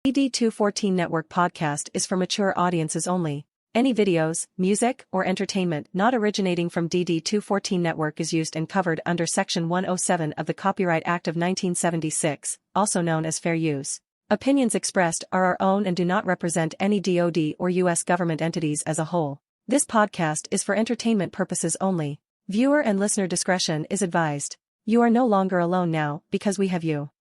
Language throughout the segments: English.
DD214 Network Podcast is for mature audiences only. Any videos, music, or entertainment not originating from DD214 Network is used and covered under Section 107 of the Copyright Act of 1976, also known as fair use. Opinions expressed are our own and do not represent any DoD or U.S. government entities as a whole. This podcast is for entertainment purposes only. Viewer and listener discretion is advised. You are no longer alone now, because we have you.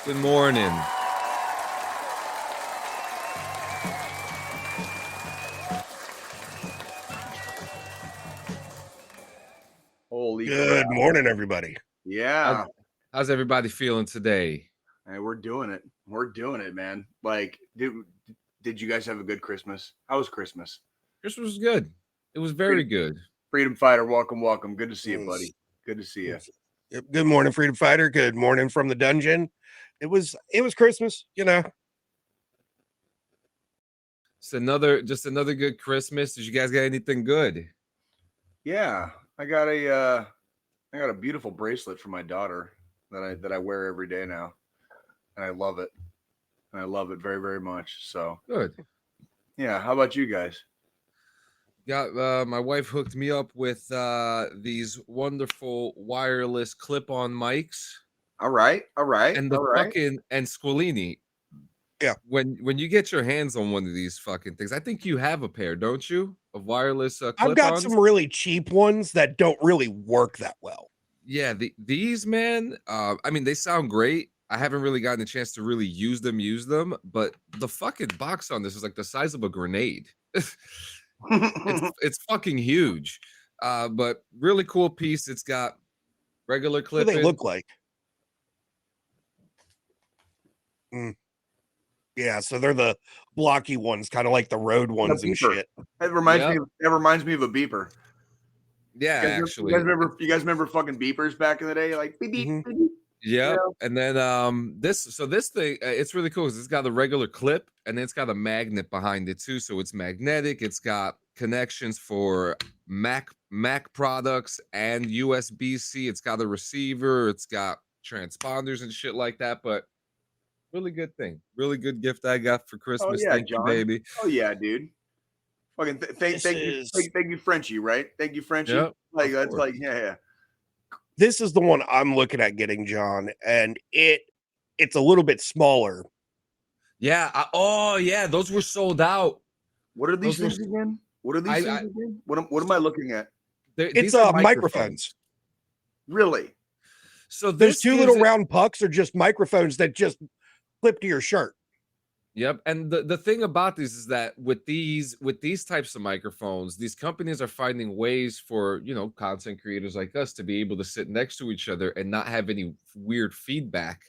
Good morning. Holy Good crap. morning, everybody. Yeah. How's everybody feeling today? Hey, we're doing it. We're doing it, man. Like, did you guys have a good Christmas? How was Christmas? Christmas was good. It was very good. Freedom Fighter, welcome. Good to see you, buddy. Good to see you. Yep. Good morning, Freedom Fighter. Good morning from the dungeon. It was Christmas, you know. It's another good Christmas. Did you guys get anything good? Yeah, I got a beautiful bracelet for my daughter that I wear every day now, and I love it. And I love it very, very much. So Good. Yeah. How about you guys? Got my wife hooked me up with these wonderful wireless clip-on mics. All right. And the fucking Squillini. Yeah. When you get your hands on one of these fucking things, I think you have a pair, don't you? Of wireless clip-ons. I've got some really cheap ones that don't really work that well. Yeah, these, man, I mean, they sound great. I haven't really gotten a chance to really use them, but the fucking box on this is like the size of a grenade. It's fucking huge. But really cool piece. It's got regular clip. What do they look like? Yeah, so they're the blocky ones, kind of like the road ones and shit. It reminds me of a beeper. Yeah, actually. You guys remember fucking beepers back in the day? Like beep beep. Mm-hmm. beep. Yeah. And then this thing, it's really cool because it's got a regular clip and then it's got a magnet behind it too. So it's magnetic. It's got connections for Mac products and USB-C. It's got a receiver. It's got transponders and shit like that. But really good thing. Really good gift I got for Christmas. Thank you, baby. Oh yeah, dude. Fucking thank you, Frenchie, right? Thank you, Frenchie. Yep, like that's like yeah. This is the one I'm looking at getting, John, and it's a little bit smaller. Yeah. Those were sold out. What are these things again? What are these things again? What am I looking at? It's microphones. Really? So there's two little round pucks are just microphones that just clip to your shirt. Yep. And the thing about this is that with these types of microphones, these companies are finding ways for, content creators like us to be able to sit next to each other and not have any weird feedback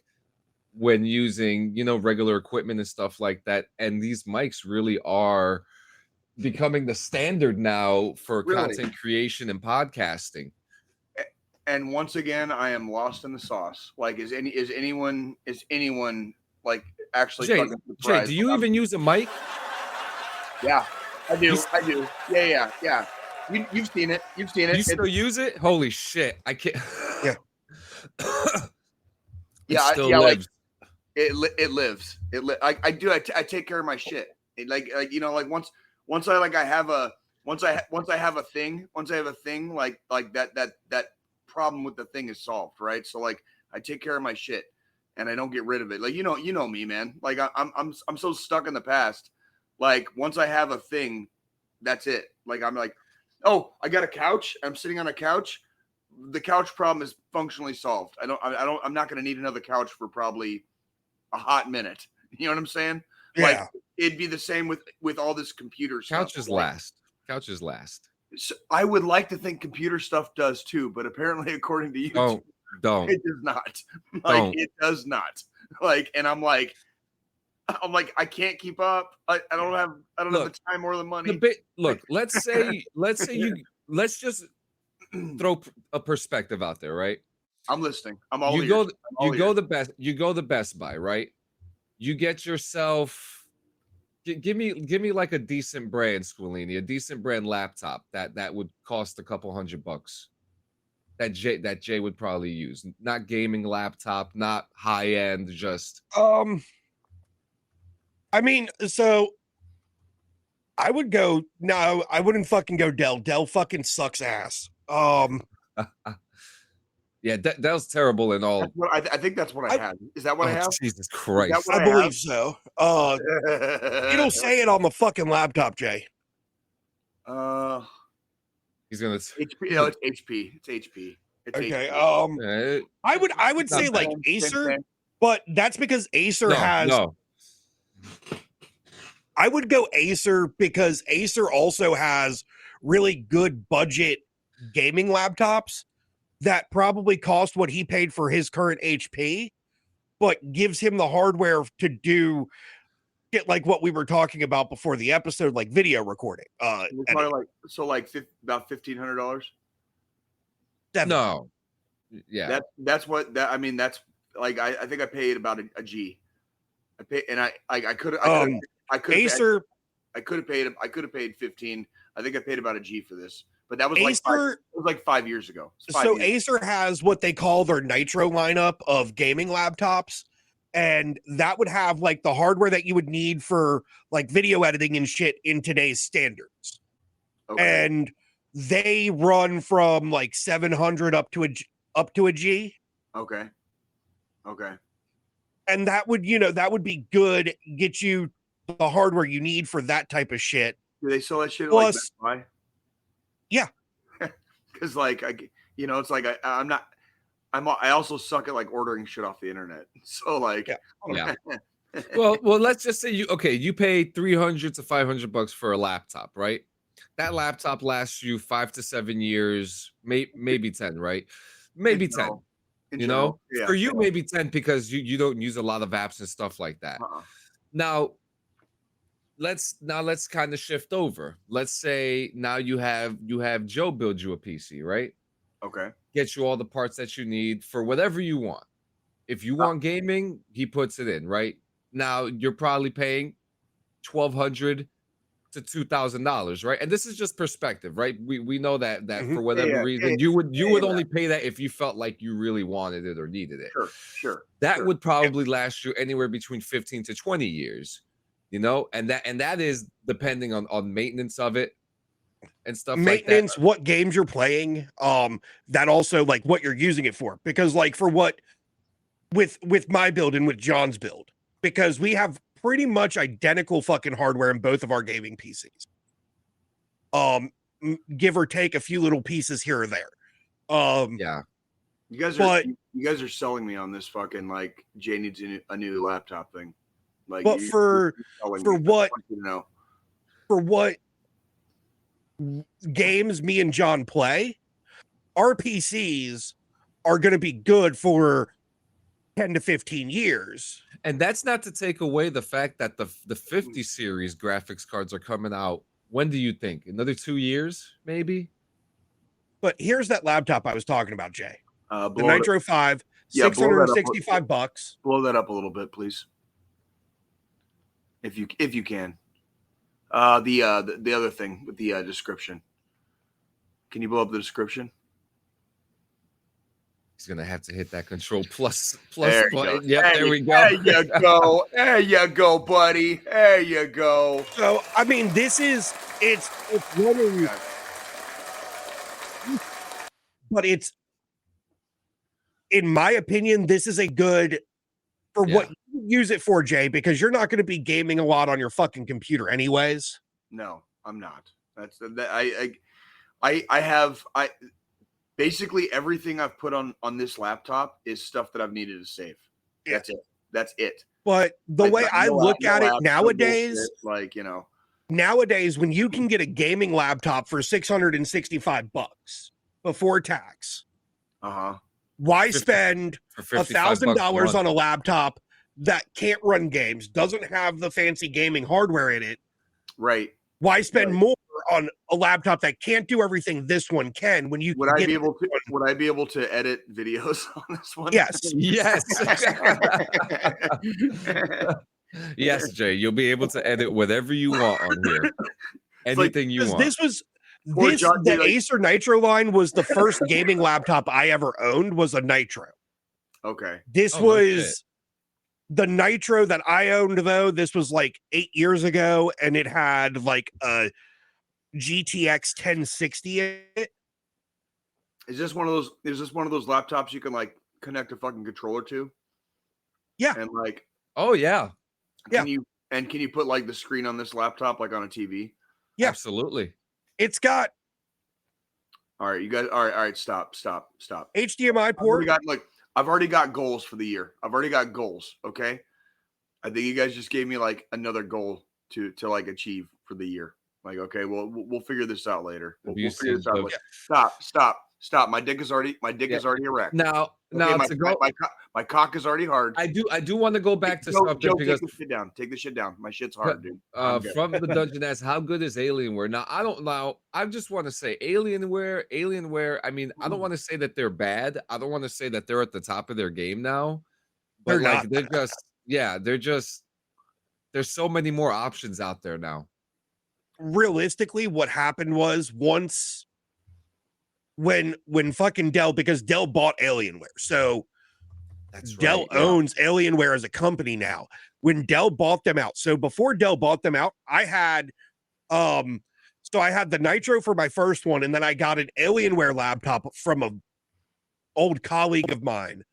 when using, regular equipment and stuff like that. And these mics really are becoming the standard now for content creation and podcasting. And once again, I am lost in the sauce. Like, is anyone like actually fucking surprised? Jay, do you even use a mic? Yeah, I do. Yeah. You've seen it. You still use it? Holy shit! I can't. Yeah. Like it lives. I do. I take care of my shit. Once I have a thing like that problem with the thing is solved, right? So like I take care of my shit and I don't get rid of it. Like you know me, man. Like I'm so stuck in the past. Like once I have a thing, that's it. Like I'm like, oh, I got a couch. I'm sitting on a couch. The couch problem is functionally solved. I'm not going to need another couch for probably a hot minute. You know what I'm saying? Yeah. Like it'd be the same with all this computer stuff. Couches last. Couches last. So I would like to think computer stuff does too, but apparently according to YouTube, don't. it does not. Like it does not. Like, and I'm like, I can't keep up. I don't have the time or the money. Look, let's just throw a perspective out there, right? I'm listening. I'm all you ears. go the Best Buy, right? You get yourself give me like a decent brand, Squillini, a decent brand laptop that would cost a couple $100 that Jay would probably use. Not gaming laptop, not high end, just I mean, so I would go no, I wouldn't fucking go Dell. Dell fucking sucks ass. Yeah, Dell's terrible in all. I think that's what I have. Is that what I have? Jesus Christ. I believe so. It'll say it on the fucking laptop, Jay. He's gonna HP. No, it's HP. It's HP. It's okay. HP. I would say like Acer, but that's because Acer has. No. I would go Acer because Acer also has really good budget gaming laptops that probably cost what he paid for his current HP, but gives him the hardware to do get like what we were talking about before the episode, like video recording. About $1,500. No. Yeah. That's what that I mean. That's like I think I paid about a G. I paid, and I could Acer. I could have paid 15. I think I paid about a G for this. But that was Acer, like 5 years ago. Acer has what they call their Nitro lineup of gaming laptops, and that would have like the hardware that you would need for like video editing and shit in today's standards. Okay. And they run from like 700 up to a G. Okay. And that would be good, get you the hardware you need for that type of shit. Do they sell that shit at like Best Buy? Yeah. Because like it's like I also suck at like ordering shit off the internet. So like yeah. well let's just say you pay $300 to $500 for a laptop, right? That laptop lasts you 5 to 7 years, maybe 10, right? Maybe 10. You know, for you maybe 10 because you don't use a lot of apps and stuff like that. Now let's kind of shift over. Let's say now you have Joe build you a PC, right? Okay. Get you all the parts that you need for whatever you want. If you want gaming, he puts it in, right? Now you're probably paying $1,200 to $2,000, right? And this is just perspective, right? We know that for whatever reason you would only pay that if you felt like you really wanted it or needed it. Sure. That would probably last you anywhere between 15 to 20 years, you know, and that is depending on maintenance of it and stuff like that. What games you're playing, that also like what you're using it for. Because like for what with my build and with John's build, because we have pretty much identical fucking hardware in both of our gaming PCs. Give or take a few little pieces here or there. Yeah. You guys are selling me on this fucking like Jay needs a new laptop thing. Like, but for what games me and John play, our PCs are going to be good for 10 to 15 years. And that's not to take away the fact that the 50 series graphics cards are coming out. When do you think? Another 2 years, maybe? But here's that laptop I was talking about, Jay. The Nitro 5, $665. Blow that up a little bit, please. If you can. The other thing with the description. Can you blow up the description? He's gonna have to hit that control plus there button. Yep, there we go. There you go. There you go, buddy. There you go. So I mean, it's running, but it's in my opinion, this is a good for what you use it for, Jay, because you're not going to be gaming a lot on your fucking computer anyways. No, I'm not. That's that I have basically everything I've put on this laptop is stuff that I've needed to save. Yeah. That's it. But the way I look at it nowadays, like, nowadays when you can get a gaming laptop for $665 before tax, why spend $1,000 on a laptop that can't run games, doesn't have the fancy gaming hardware in it? Right. Why spend more on a laptop that can't do everything this one can when you would I be able to edit videos on this one? Yes. Yes. Yes, Jay, you'll be able to edit whatever you want on here. Anything you want. The Acer Nitro line was the first gaming laptop I ever owned was a Nitro. Okay. This was the Nitro that I owned, though. This was like 8 years ago, and it had like a GTX 1060 in it. Is this one of those laptops you can like connect a fucking controller to? Yeah. And like, oh yeah. Can you put like the screen on this laptop like on a TV? Yeah. Absolutely. It's got all right, you guys. All right, stop. HDMI port. I've already got goals for the year. I've already got goals. Okay. I think you guys just gave me like another goal to like achieve for the year. Like, okay, well, we'll figure this out later. We'll figure this out later. Stop. My dick is already erect. Now, my cock is already hard. I do want to go back to something because take the shit down. My shit's hard, dude. From the dungeon asks, how good is Alienware? Now, I just want to say Alienware. I mean, I don't want to say that they're bad. I don't want to say that they're at the top of their game now. But there's so many more options out there now. Realistically, what happened was once when fucking Dell, because Dell bought Alienware, so Dell owns Alienware as a company now. When Dell bought them out, so before Dell bought them out, I had the Nitro for my first one, and then I got an Alienware laptop from a old colleague of mine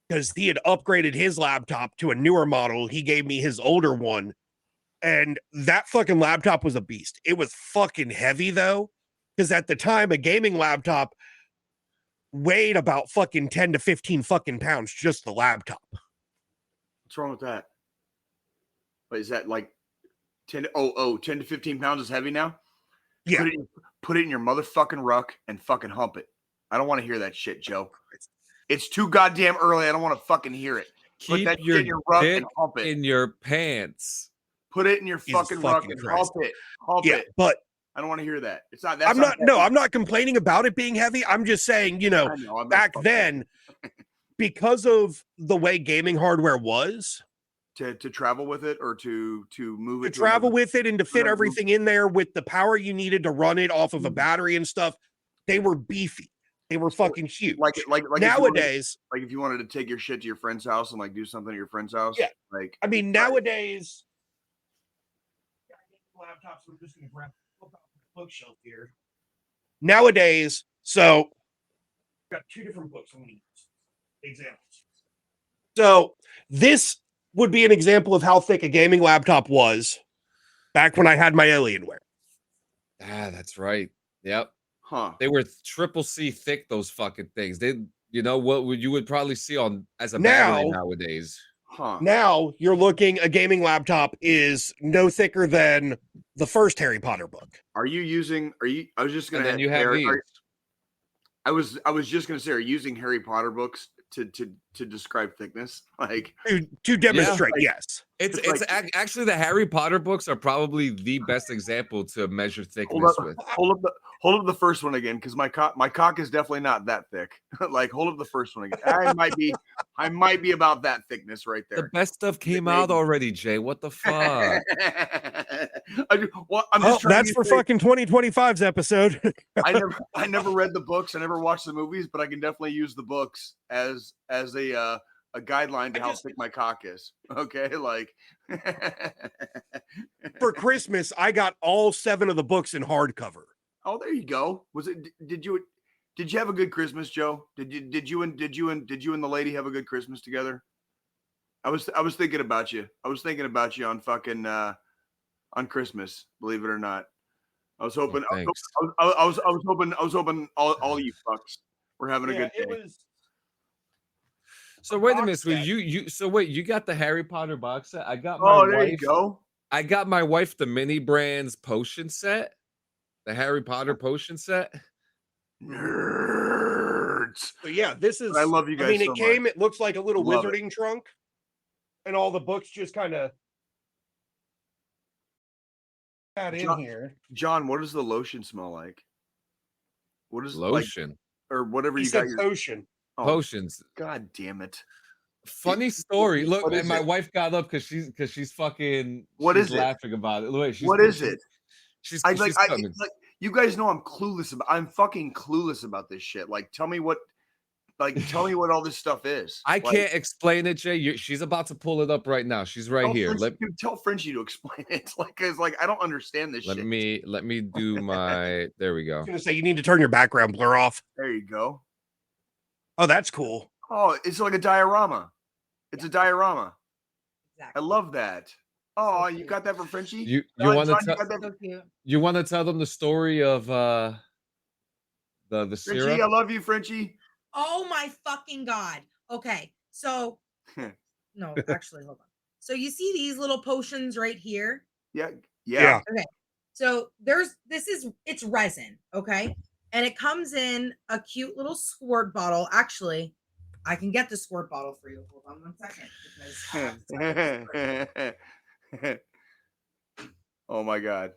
because he had upgraded his laptop to a newer model. He gave me his older one. And that fucking laptop was a beast. It was fucking heavy, though, because at the time, a gaming laptop weighed about fucking 10 to 15 fucking pounds, just the laptop. What's wrong with that? But is that like 10 to 15 pounds is heavy now? Yeah. Put it in your motherfucking ruck and fucking hump it. I don't want to hear that shit, Joe. It's too goddamn early. I don't want to fucking hear it. Put that shit in your ruck and hump it. In your pants. Put it in your fucking ruck and hump it. But I don't want to hear that. It's not. I'm not complaining about it being heavy. I'm just saying, back then, because of the way gaming hardware was, to travel with it or to move it, to travel with it and to fit everything in there with the power you needed to run it off of a battery and stuff, they were beefy. They were fucking huge. Like nowadays, if you wanted to take your shit to your friend's house and like do something at your friend's house. Yeah. Nowadays. Laptops. We're just gonna grab the bookshelf here. Nowadays, so got two different books I'm gonna use examples. So this would be an example of how thick a gaming laptop was back when I had my Alienware. Ah, that's right. Yep. Huh. They were triple C thick, those fucking things. You would probably see on as a battery nowadays. Huh. Now you're looking, a gaming laptop is no thicker than the first Harry Potter book. I was just going to I was just going to say, are you using Harry Potter books to describe thickness? Like to demonstrate, yes. It's actually the Harry Potter books are probably the best example to measure thickness with. Hold up the first one again, because my cock is definitely not that thick. Like, hold up the first one again. I might be about that thickness right there. The best stuff came out already, Jay. What the fuck? That's for fucking 2025's episode. I never read the books. I never watched the movies, but I can definitely use the books as a guideline to how thick my cock is. Okay, like for Christmas, I got all 7 of the books in hardcover. Oh, there you go. Did Did you have a good Christmas, Joe? Did you and the lady have a good Christmas together? I was thinking about you. I was thinking about you on fucking on Christmas. Believe it or not, I was hoping. Oh, thanks. I was hoping all you fucks were having a good day. So wait a minute. So you got the Harry Potter box set. I got there you go. I got my wife the mini brands potion set, the Harry Potter potion set. Nerds. So yeah, this is. I love you guys. I mean, so it came. much. It looks like a little Love wizarding trunk, and all the books just kind of got in here. John, what does the lotion smell like? What is Lotion or whatever He you said got? potion. Potions. God damn it! Funny story. Look, What is and my it? wife got up because she's fucking. What she's is it? laughing about it. Wait, What is it? She's Like coming. you guys know I'm clueless about. I'm fucking clueless about this shit. Like, tell me what all this stuff is. I Like, can't explain it, Jay. She's about to pull it up right now. She's right here. Tell Frenchie to explain it. Cause I don't understand this shit. Let me do my. There we I go. was gonna say you need to turn your background blur off. There you go. Oh, that's cool. Oh, it's like a diorama. It's a diorama. Exactly. I love that. Oh, So you cute. got that for Frenchie? You John, want to John, you tell got that So for- cute. you want to tell them the story of the Frenchie, syrup? I love you, Frenchie. Oh my fucking God. Okay. So, no, actually, hold on. So you see these little potions right here? Yeah. Okay. So it's resin. Okay. And it comes in a cute little squirt bottle. Actually, I can get the squirt bottle for you. Hold on one second. Oh my God.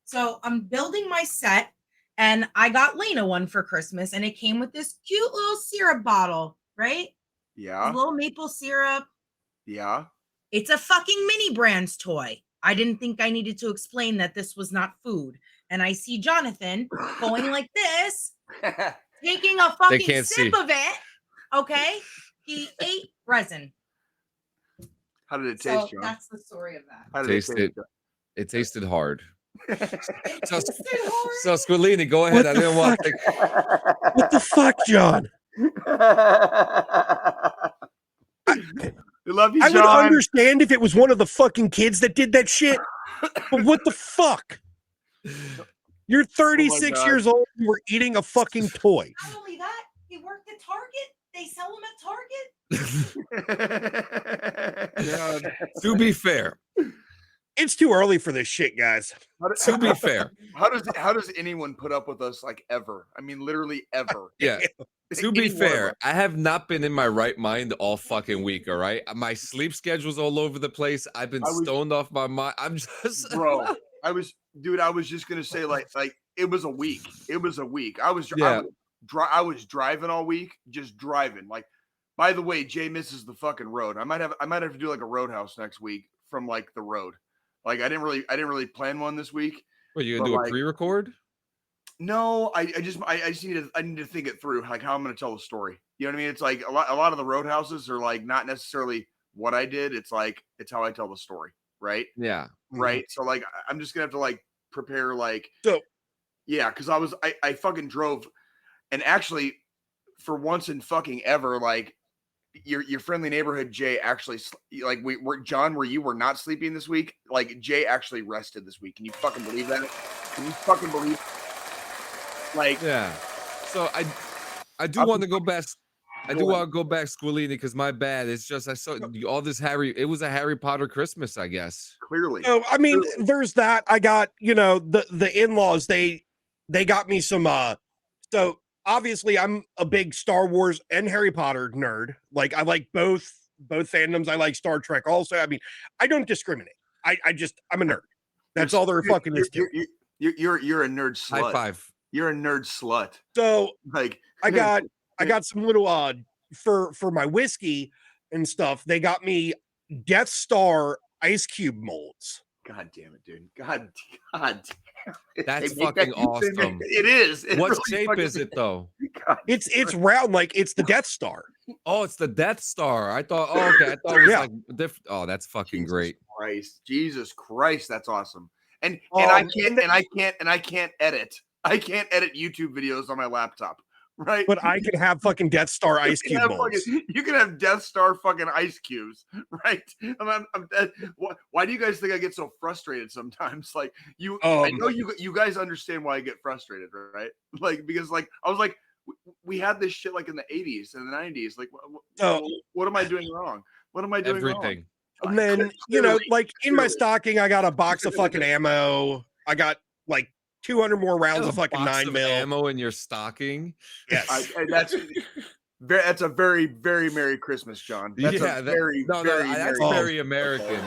So I'm building my set, and I got Lena one for Christmas, and it came with this cute little syrup bottle, right? Yeah. Little maple syrup. Yeah. It's a fucking mini brands toy. I didn't think I needed to explain that this was not food. And I see Jonathan going like this, taking a fucking can't sip see. of it. Okay. He ate resin. How did it So taste, John? that's the story of that. How did it taste? It tasted hard. So So Squillini, go ahead. What I the didn't want to. What the fuck, John? We love you, I John. would understand if it was one of the fucking kids that did that shit. But what the fuck? You're 36 God. years old. You were eating a fucking toy. not only that, he worked at Target. They sell them at Target. To be fair, It's too early for this shit, guys. to be fair, how does anyone put up with us like ever? I mean, literally ever. yeah. To be Any one of fair, us. I have not been in my right mind all fucking week. All right, my sleep schedule's all over the place. I've been stoned off my mind. I'm just, Bro, I was just gonna say like it was a week. It was a week. I was driving all week, just driving. Like, by the way, Jay misses the fucking road. I might have to do like a roadhouse next week from like the road. Like I didn't really plan one this week. What, you gonna do a pre-record? No, I just need to think it through, like how I'm gonna tell the story. You know what I mean? It's like a lot of the roadhouses are like not necessarily what I did. It's like it's how I tell the story, right? Yeah. Right. So like I'm just gonna have to like prepare like because I fucking drove, and actually for once in fucking ever, like your friendly neighborhood Jay actually like John, where you were not sleeping this week, like Jay actually rested this week. Can you fucking believe that? Can you fucking believe? Like, Yeah. So I do want to go back. I do want to go back, Squillini, because my bad. It's just I saw all this it was a Harry Potter Christmas, I guess. Clearly. No, I mean, there's that. I got, the in-laws, they got me some so obviously I'm a big Star Wars and Harry Potter nerd. Like I like both fandoms. I like Star Trek also. I mean, I don't discriminate. I'm a nerd. That's all there fucking is to it. You're a nerd slut. High five. You're a nerd slut. So like I got some little for my whiskey and stuff. They got me Death Star ice cube molds. God damn it, dude. God damn it. That's fucking awesome. It is. What really shape is it though? God, It's round, like it's the Death Star. Oh, it's the Death Star. I thought, okay, I thought it was like different. Oh, that's fucking great. Jesus Christ, that's awesome. And I can't edit. I can't edit YouTube videos on my laptop. right? But I can have fucking Death Star ice You can cube have molds. you can have Death Star fucking ice cubes, right? Why do you guys think I get so frustrated sometimes? Like I know you guys understand why I get frustrated, right? Like because like I was like, we had this shit like in the 80s and the 90s. Like, what am I doing wrong? What am I doing Everything. wrong? And then, you know, like in my stocking, I got a box of fucking ammo. I got like 200 more rounds of fucking 9mm ammo in your stocking. Yes. That's a very, very Merry Christmas, John. That's that's very American.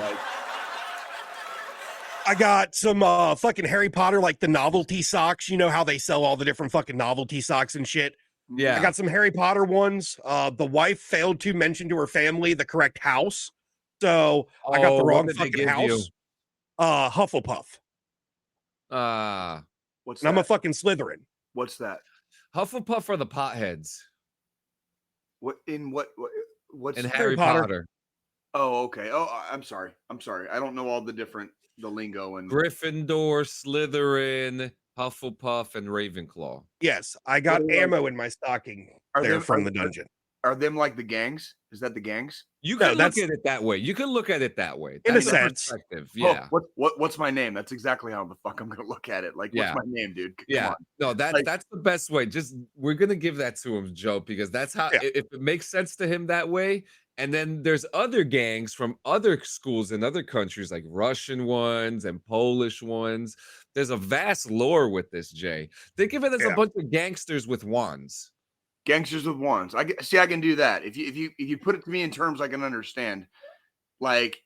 I got some fucking Harry Potter, like the novelty socks. You know how they sell all the different fucking novelty socks and shit. Yeah, I got some Harry Potter ones. The wife failed to mention to her family the correct house, so I got the wrong fucking house. Hufflepuff. What's and I'm a fucking Slytherin. What's that? Hufflepuff are the potheads. What's in Harry Potter? Oh, okay. Oh, I'm sorry. I don't know all the lingo and Gryffindor, Slytherin, Hufflepuff, and Ravenclaw. Yes, I got ammo in my stocking from the dungeon. Are them like the gangs? Is that the gangs? You can look at it that way. You can look at it that way. In a sense. Yeah. Oh, what's my name? That's exactly how the fuck I'm gonna look at it. Like, what's my name, dude? Come on. No, that's the best way. Just we're gonna give that to him, Joe, because that's how if it makes sense to him that way. And then there's other gangs from other schools in other countries, like Russian ones and Polish ones. There's a vast lore with this, Jay. Think of it as a bunch of gangsters with wands. Gangsters with wands. I can do that. If you put it to me in terms I can understand, like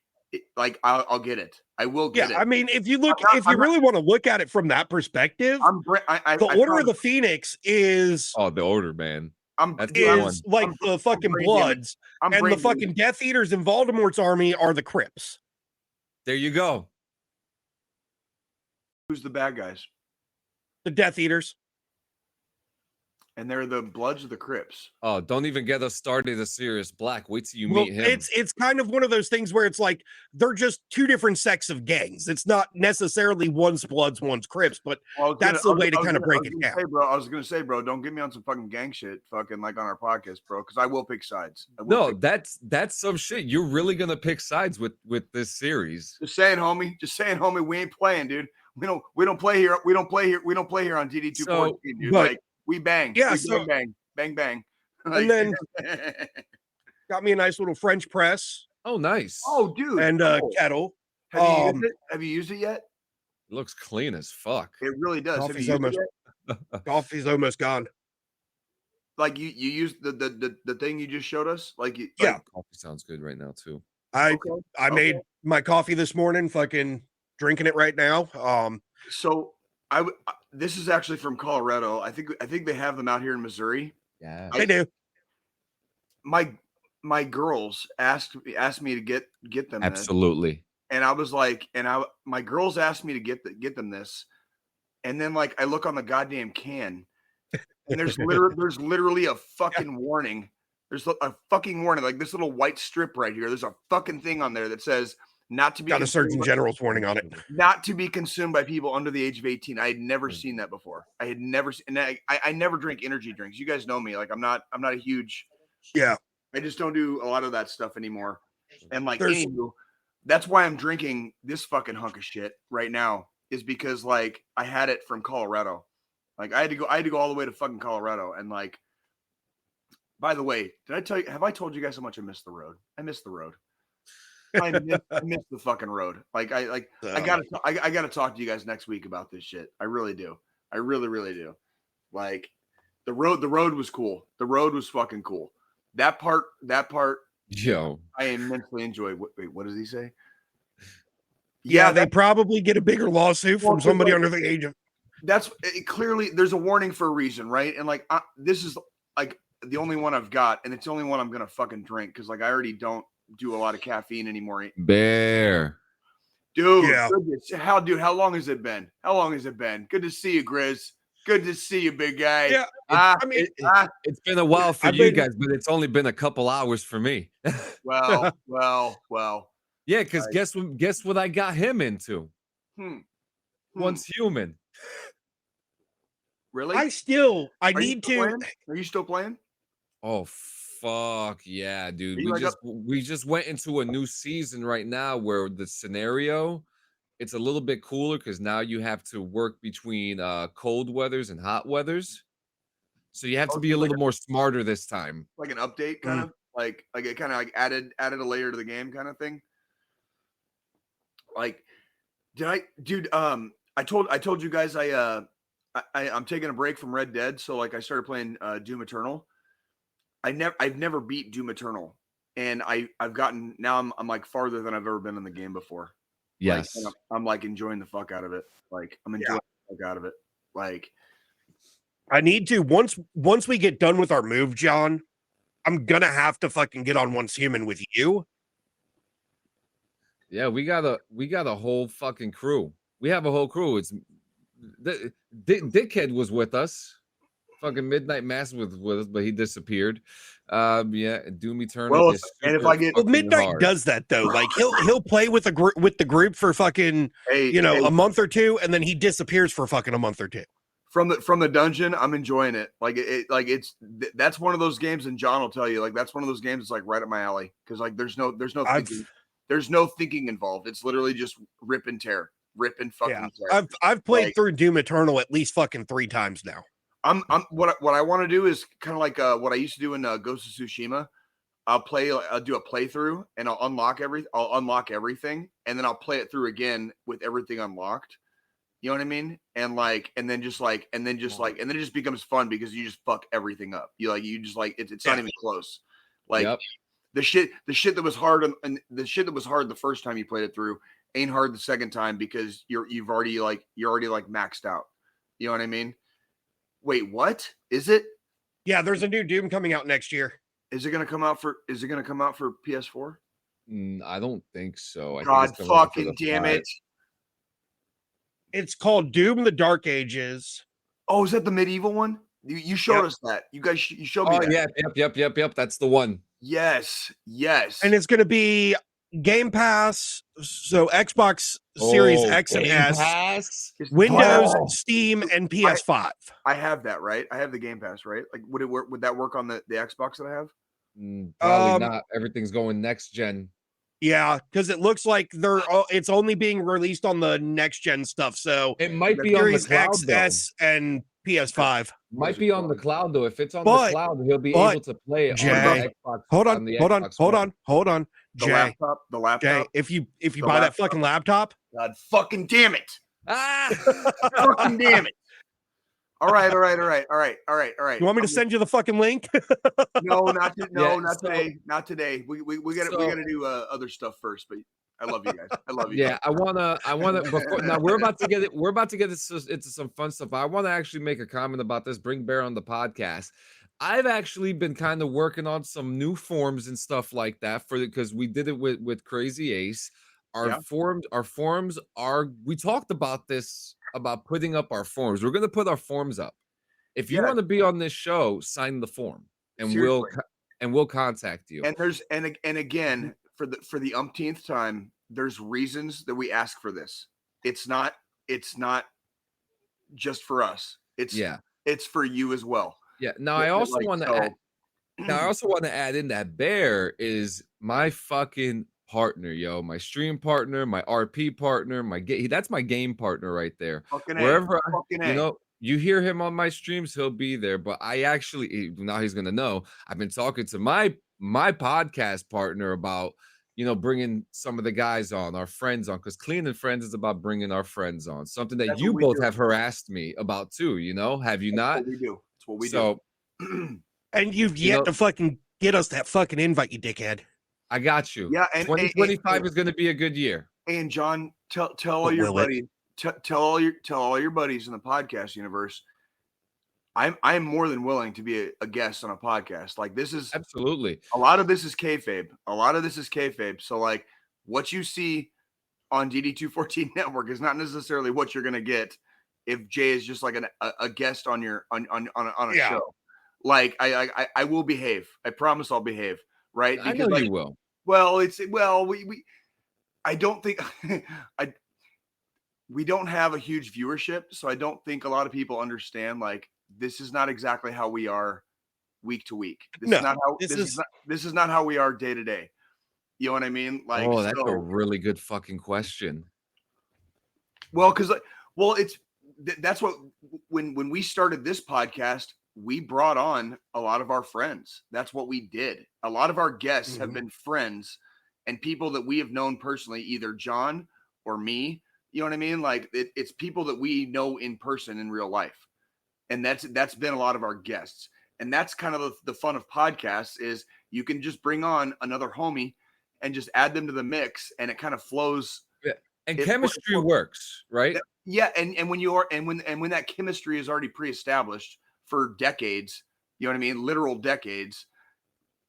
I'll get it. I will get it. I mean, if you really want to look at it from that perspective, the Order of the Phoenix is the Order, man. Is like the fucking Bloods, and the fucking Death Eaters in Voldemort's army are the Crips. There you go. Who's the bad guys? The Death Eaters. And they're the Bloods or the Crips. Oh, don't even get us started as Sirius Black. Wait till you meet him. It's kind of one of those things where it's like they're just two different sects of gangs. It's not necessarily one's Bloods, one's Crips, but that's the way to kind of break it down. I was gonna say, bro, don't get me on some fucking gang shit, fucking like on our podcast, bro, because I will pick sides. That's some shit. You're really gonna pick sides with this series. Just saying, homie. We ain't playing, dude. We don't play here. We don't play here on DD214, dude. Like. We bang. Yeah, bang. And then got me a nice little French press. Oh, nice. Oh, dude. And kettle. Have you used it yet? It looks clean as fuck. It really does. Coffee's almost gone. Like you used the thing you just showed us? Like coffee sounds good right now too. I made my coffee this morning, fucking drinking it right now. So this is actually from Colorado. I think they have them out here in Missouri. Yeah, they do. My girls asked me to get them. Absolutely. This. And I was like, my girls asked me to get them this, and then like I look on the goddamn can, and there's literally a fucking warning. There's a fucking warning, like this little white strip right here. There's a fucking thing on there that says not to be got a Surgeon General's warning on it. Not to be consumed by people under the age of 18. I had never seen that before. I had never seen, and I never drink energy drinks. You guys know me. Like I'm not a huge. Yeah. I just don't do a lot of that stuff anymore. And like anywho, that's why I'm drinking this fucking hunk of shit right now, is because like I had it from Colorado. Like I had to go all the way to fucking Colorado. And like, by the way, have I told you guys how much I miss the road? I miss the road. I miss the fucking road. Like I gotta talk to you guys next week about this shit. I really do. I really, really do. Like the road was cool. The road was fucking cool. That part, yo, I immensely enjoyed. Wait, what does he say? Yeah, they probably get a bigger lawsuit from somebody under the age of. That's clearly there's a warning for a reason, right? And like this is like the only one I've got, and it's the only one I'm gonna fucking drink because like I already don't do a lot of caffeine anymore. Bear, dude. Yeah. How long has it been? Good to see you, Grizz. Good to see you, big guy. Yeah, it's been a while for you guys, but it's only been a couple hours for me. well. Yeah, because guess what I got him into? Once human. Really? I Are you need still to. playing? Are you still playing? Oh fuck yeah, dude. Are you like We just went into a new season right now where the scenario it's a little bit cooler because now you have to work between cold weathers and hot weathers. So you have to be a little more smarter this time. like an update kind of like it kind of like added a layer to the game kind of thing? Like dude, I told you guys I'm taking a break from Red Dead, so like I started playing Doom Eternal. I've never beat Doom Eternal, and I've gotten now I'm like farther than I've ever been in the game before. Yes. Like, I'm like enjoying the fuck out of it. Like I'm enjoying the fuck out of it. Like I need to once we get done with our move, John. I'm gonna have to fucking get on Once Human with you. Yeah, we got a whole fucking crew. We have a whole crew. It's Dickhead was with us. Fucking Midnight Mass with us, but he disappeared. Yeah, Doom Eternal is and if I get Midnight hard. does that though. Like he'll play with the group for fucking a month or two, and then he disappears for fucking a month or two. From the dungeon, I'm enjoying it. Like that's one of those games, and John will tell you, like that's one of those games that's like right up my alley because like there's no thinking involved. It's literally just rip and tear, rip and fucking tear. I've played through Doom Eternal at least fucking 3 times now. What I want to do is kind of like what I used to do in Ghost of Tsushima. I'll do a playthrough and I'll unlock everything, and then I'll play it through again with everything unlocked. You know what I mean? And then it just becomes fun because you just fuck everything up. It's not even close. Like the shit that was hard and the shit that was hard the first time you played it through ain't hard the second time because you're already maxed out. You know what I mean? Wait, what? Is it? Yeah, there's a new Doom coming out next year. Is it gonna come out for PS4? I don't think so. God fucking damn it. It's called Doom: The Dark Ages. Oh, is that the medieval one? You showed us that. You guys, you showed me that. Yep. That's the one. Yes. And it's going to be Game Pass, so Xbox Series X and S, Pass? Windows, Steam, and PS5. I have that, right? I have the Game Pass, right? Like, would it work? Would that work on the Xbox that I have? Probably not. Everything's going next gen. Yeah, because it looks like it's only being released on the next gen stuff. So it might be Series on the cloud, X, S, and PS5. Might be on the cloud though. If it's on the cloud, he'll be able to play it on the Xbox. Hold on. The laptop. Jay, if you buy that fucking laptop, God fucking damn it! Fucking damn it! All right. You want me to send you the fucking link? No, not today. Not today. We gotta do other stuff first. But I love you guys. I love you. Yeah, I wanna. Now we're about to get it. We're about to get into some fun stuff. I want to actually make a comment about this. Bring Bear on the podcast. I've actually been kind of working on some new forms and stuff like that because we did it with Crazy Ace. Our forms are. We talked about this about putting up our forms. We're going to put our forms up. If you want to be on this show, sign the form, and we'll contact you. And again for the umpteenth time, there's reasons that we ask for this. It's not just for us. It's for you as well. Yeah. Now I also want to add in that Bear is my fucking partner, yo, my stream partner, my RP partner, that's my game partner right there. Wherever you hear him on my streams, he'll be there. But I actually now he's gonna know I've been talking to my podcast partner about bringing some of the guys on, our friends on, because Clean and Friends is about bringing our friends on. Something that you both have harassed me about too. Have you not? What we do. It's what we do. And you've yet to fucking get us that fucking invite, you dickhead. I got you. Yeah, and 2025 is going to be a good year. And John, tell all your buddies, tell all your buddies in the podcast universe. I'm more than willing to be a guest on a podcast. Like this is absolutely a lot of this is kayfabe. So like what you see on DD214 Network is not necessarily what you're going to get if Jay is just like a guest on your on a show. Like I will behave. I promise I'll behave. Right? Because I know you will. Well, I don't think we don't have a huge viewership, so I don't think a lot of people understand, like, this is not exactly how we are week to week. This is not how we are day to day. You know what I mean? Like, oh, that's a really good fucking question. Well, that's what when we started this podcast, we brought on a lot of our friends. That's what we did. A lot of our guests have been friends and people that we have known personally, either John or me. You know what I mean? Like it's people that we know in person in real life. And that's been a lot of our guests. And that's kind of the fun of podcasts is you can just bring on another homie and just add them to the mix and it kind of flows. Yeah. And chemistry works, right? Yeah. And when that chemistry is already pre-established for decades, you know what I mean? Literal decades,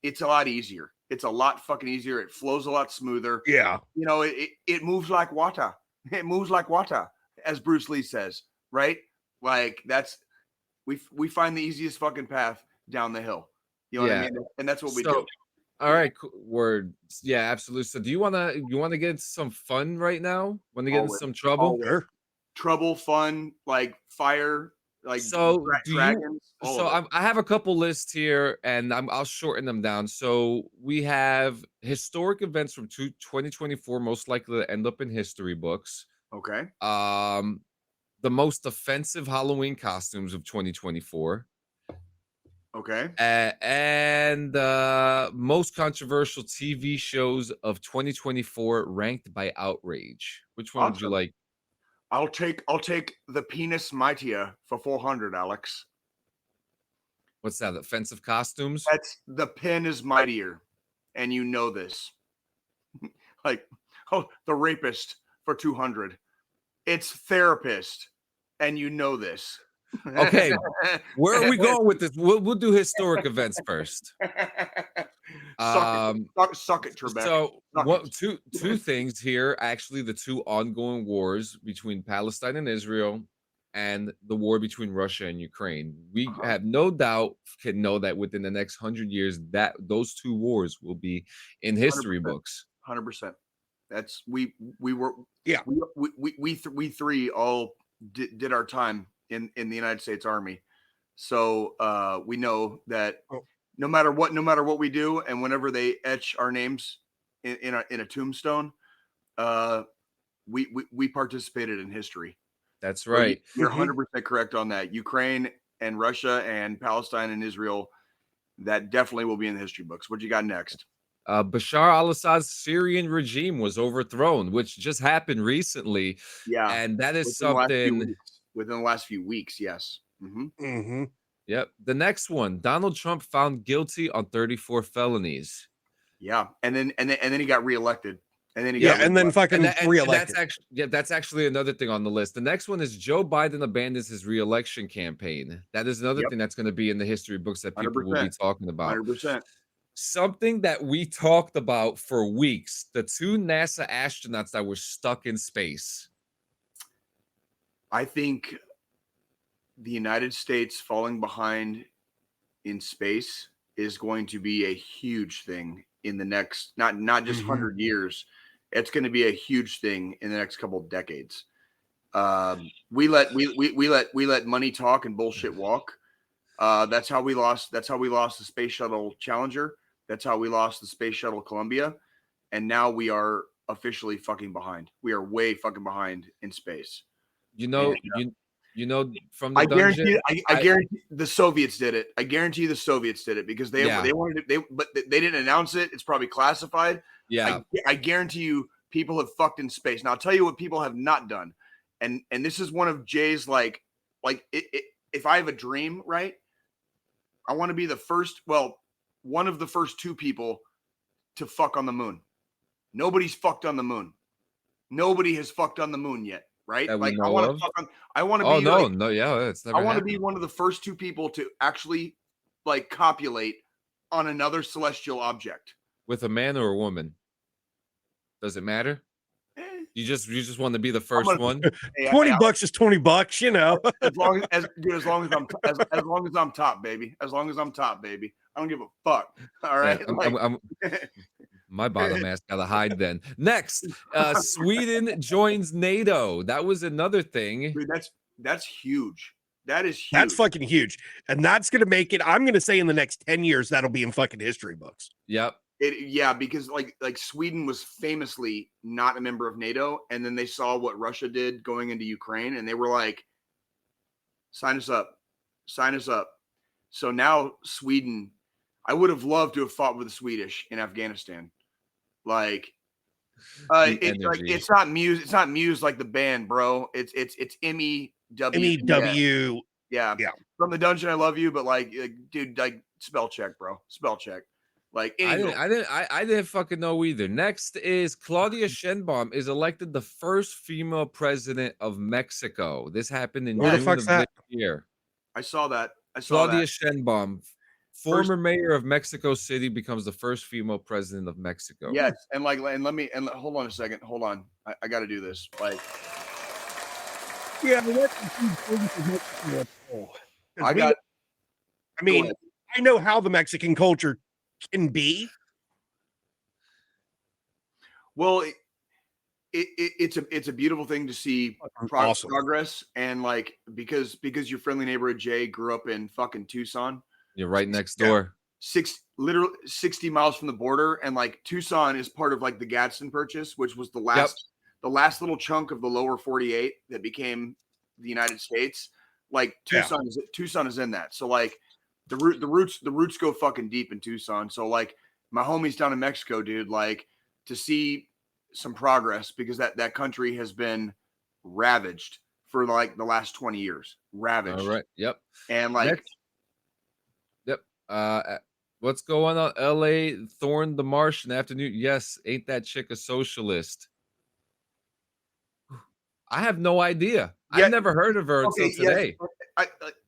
it's a lot easier. It's a lot fucking easier. It flows a lot smoother. Yeah. You know, it moves like water. It moves like water, as Bruce Lee says, right? Like we find the easiest fucking path down the hill. You know what I mean? And that's what we do. All right, word. Yeah, absolutely. So do you want to get into some fun right now? Want to get into some trouble? Sure. Trouble, fun, like fire, like dragons. I have a couple lists here and I'll shorten them down. So we have historic events from 2024 most likely to end up in history books. Okay. The most offensive Halloween costumes of 2024. Okay. And most controversial TV shows of 2024 ranked by outrage. Which one would you like? I'll take the penis mightier for 400, Alex. What's that? Offensive costumes? That's the pen is mightier, and you know this. Like, the rapist for 200. It's therapist, and you know this. Okay, where are we going with this? We'll do historic events first. Suck it, Trebek. So two things here. Actually, the two ongoing wars between Palestine and Israel, and the war between Russia and Ukraine. We have no doubt can know that within the next 100 years, that those two wars will be in history 100%, books. 100%. That's we three all did our time in the United States Army, so we know that no matter what we do, and whenever they etch our names in a tombstone, we participated in history. That's right. So you're 100% correct on that. Ukraine and Russia and Palestine and Israel, that definitely will be in the history books. What you got next? Bashar al-Assad's Syrian regime was overthrown, which just happened recently. Yeah, and that is something within the last few weeks. Yes. Yep. The next one, Donald Trump found guilty on 34 felonies. Yeah, and then he got reelected. And then reelected. That's actually another thing on the list. The next one is Joe Biden abandons his reelection campaign. That is another thing that's going to be in the history books that people 100%. will be talking about. 100%. Something that we talked about for weeks, the two NASA astronauts that were stuck in space. I think the United States falling behind in space is going to be a huge thing in the next, not just 100 years. It's going to be a huge thing in the next couple of decades. We let money talk and bullshit walk. That's how we lost the Space Shuttle Challenger. That's how we lost the Space Shuttle Columbia. And now we are officially fucking behind. We are way fucking behind in space. You know from the I guarantee the Soviets did it. I guarantee the Soviets did it because they wanted it, but they didn't announce it. It's probably classified. Yeah. I guarantee you people have fucked in space. Now I'll tell you what people have not done. And this is one of Jay's if I have a dream, right? I want to be one of the first two people to fuck on the moon. Nobody's fucked on the moon. Nobody has fucked on the moon yet, right? I want to be one of the first two people to actually copulate on another celestial object. With a man or a woman? Does it matter? You just want to be the first one. $20 is $20, you know. as long as I'm top, baby. As long as I'm top, baby. I don't give a fuck. All right. My bottom ass gotta hide then. Next, Sweden joins NATO. That was another thing. Dude, that's huge. That is huge. That's fucking huge. And that's going to make it, I'm going to say in the next 10 years, that'll be in fucking history books. Yep. Yeah, because like Sweden was famously not a member of NATO, and then they saw what Russia did going into Ukraine, and they were like, sign us up. So now Sweden, I would have loved to have fought with the Swedish in Afghanistan. Like, it's not Muse like the band, bro. It's MEW. MEW. Yeah. From the Dungeon, I love you, but like dude, like spell check, bro. Spell check. Like I didn't fucking know either. Next is Claudia Sheinbaum is elected the first female president of Mexico. This happened in June of this year. I saw that. Claudia Sheinbaum, former mayor of Mexico City, becomes the first female president of Mexico. Yes, and hold on a second. Hold on. I got to do this. Like, yeah, I know how the Mexican culture can be. Well, it's a beautiful thing to see progress, and like because your friendly neighborhood Jay grew up in fucking Tucson. You're right next door. Literally 60 miles from the border, and like Tucson is part of like the Gadsden Purchase, which was the last little chunk of the lower 48 that became the United States. Like Tucson is in that. So like the roots go fucking deep in Tucson. So like my homies down in Mexico, dude, like to see some progress, because that country has been ravaged for like the last 20 years. Ravaged. All right. Yep. And like what's going on? LA Thorn the Martian afternoon. Yes, ain't that chick a socialist? I have no idea. I've never heard of her until today.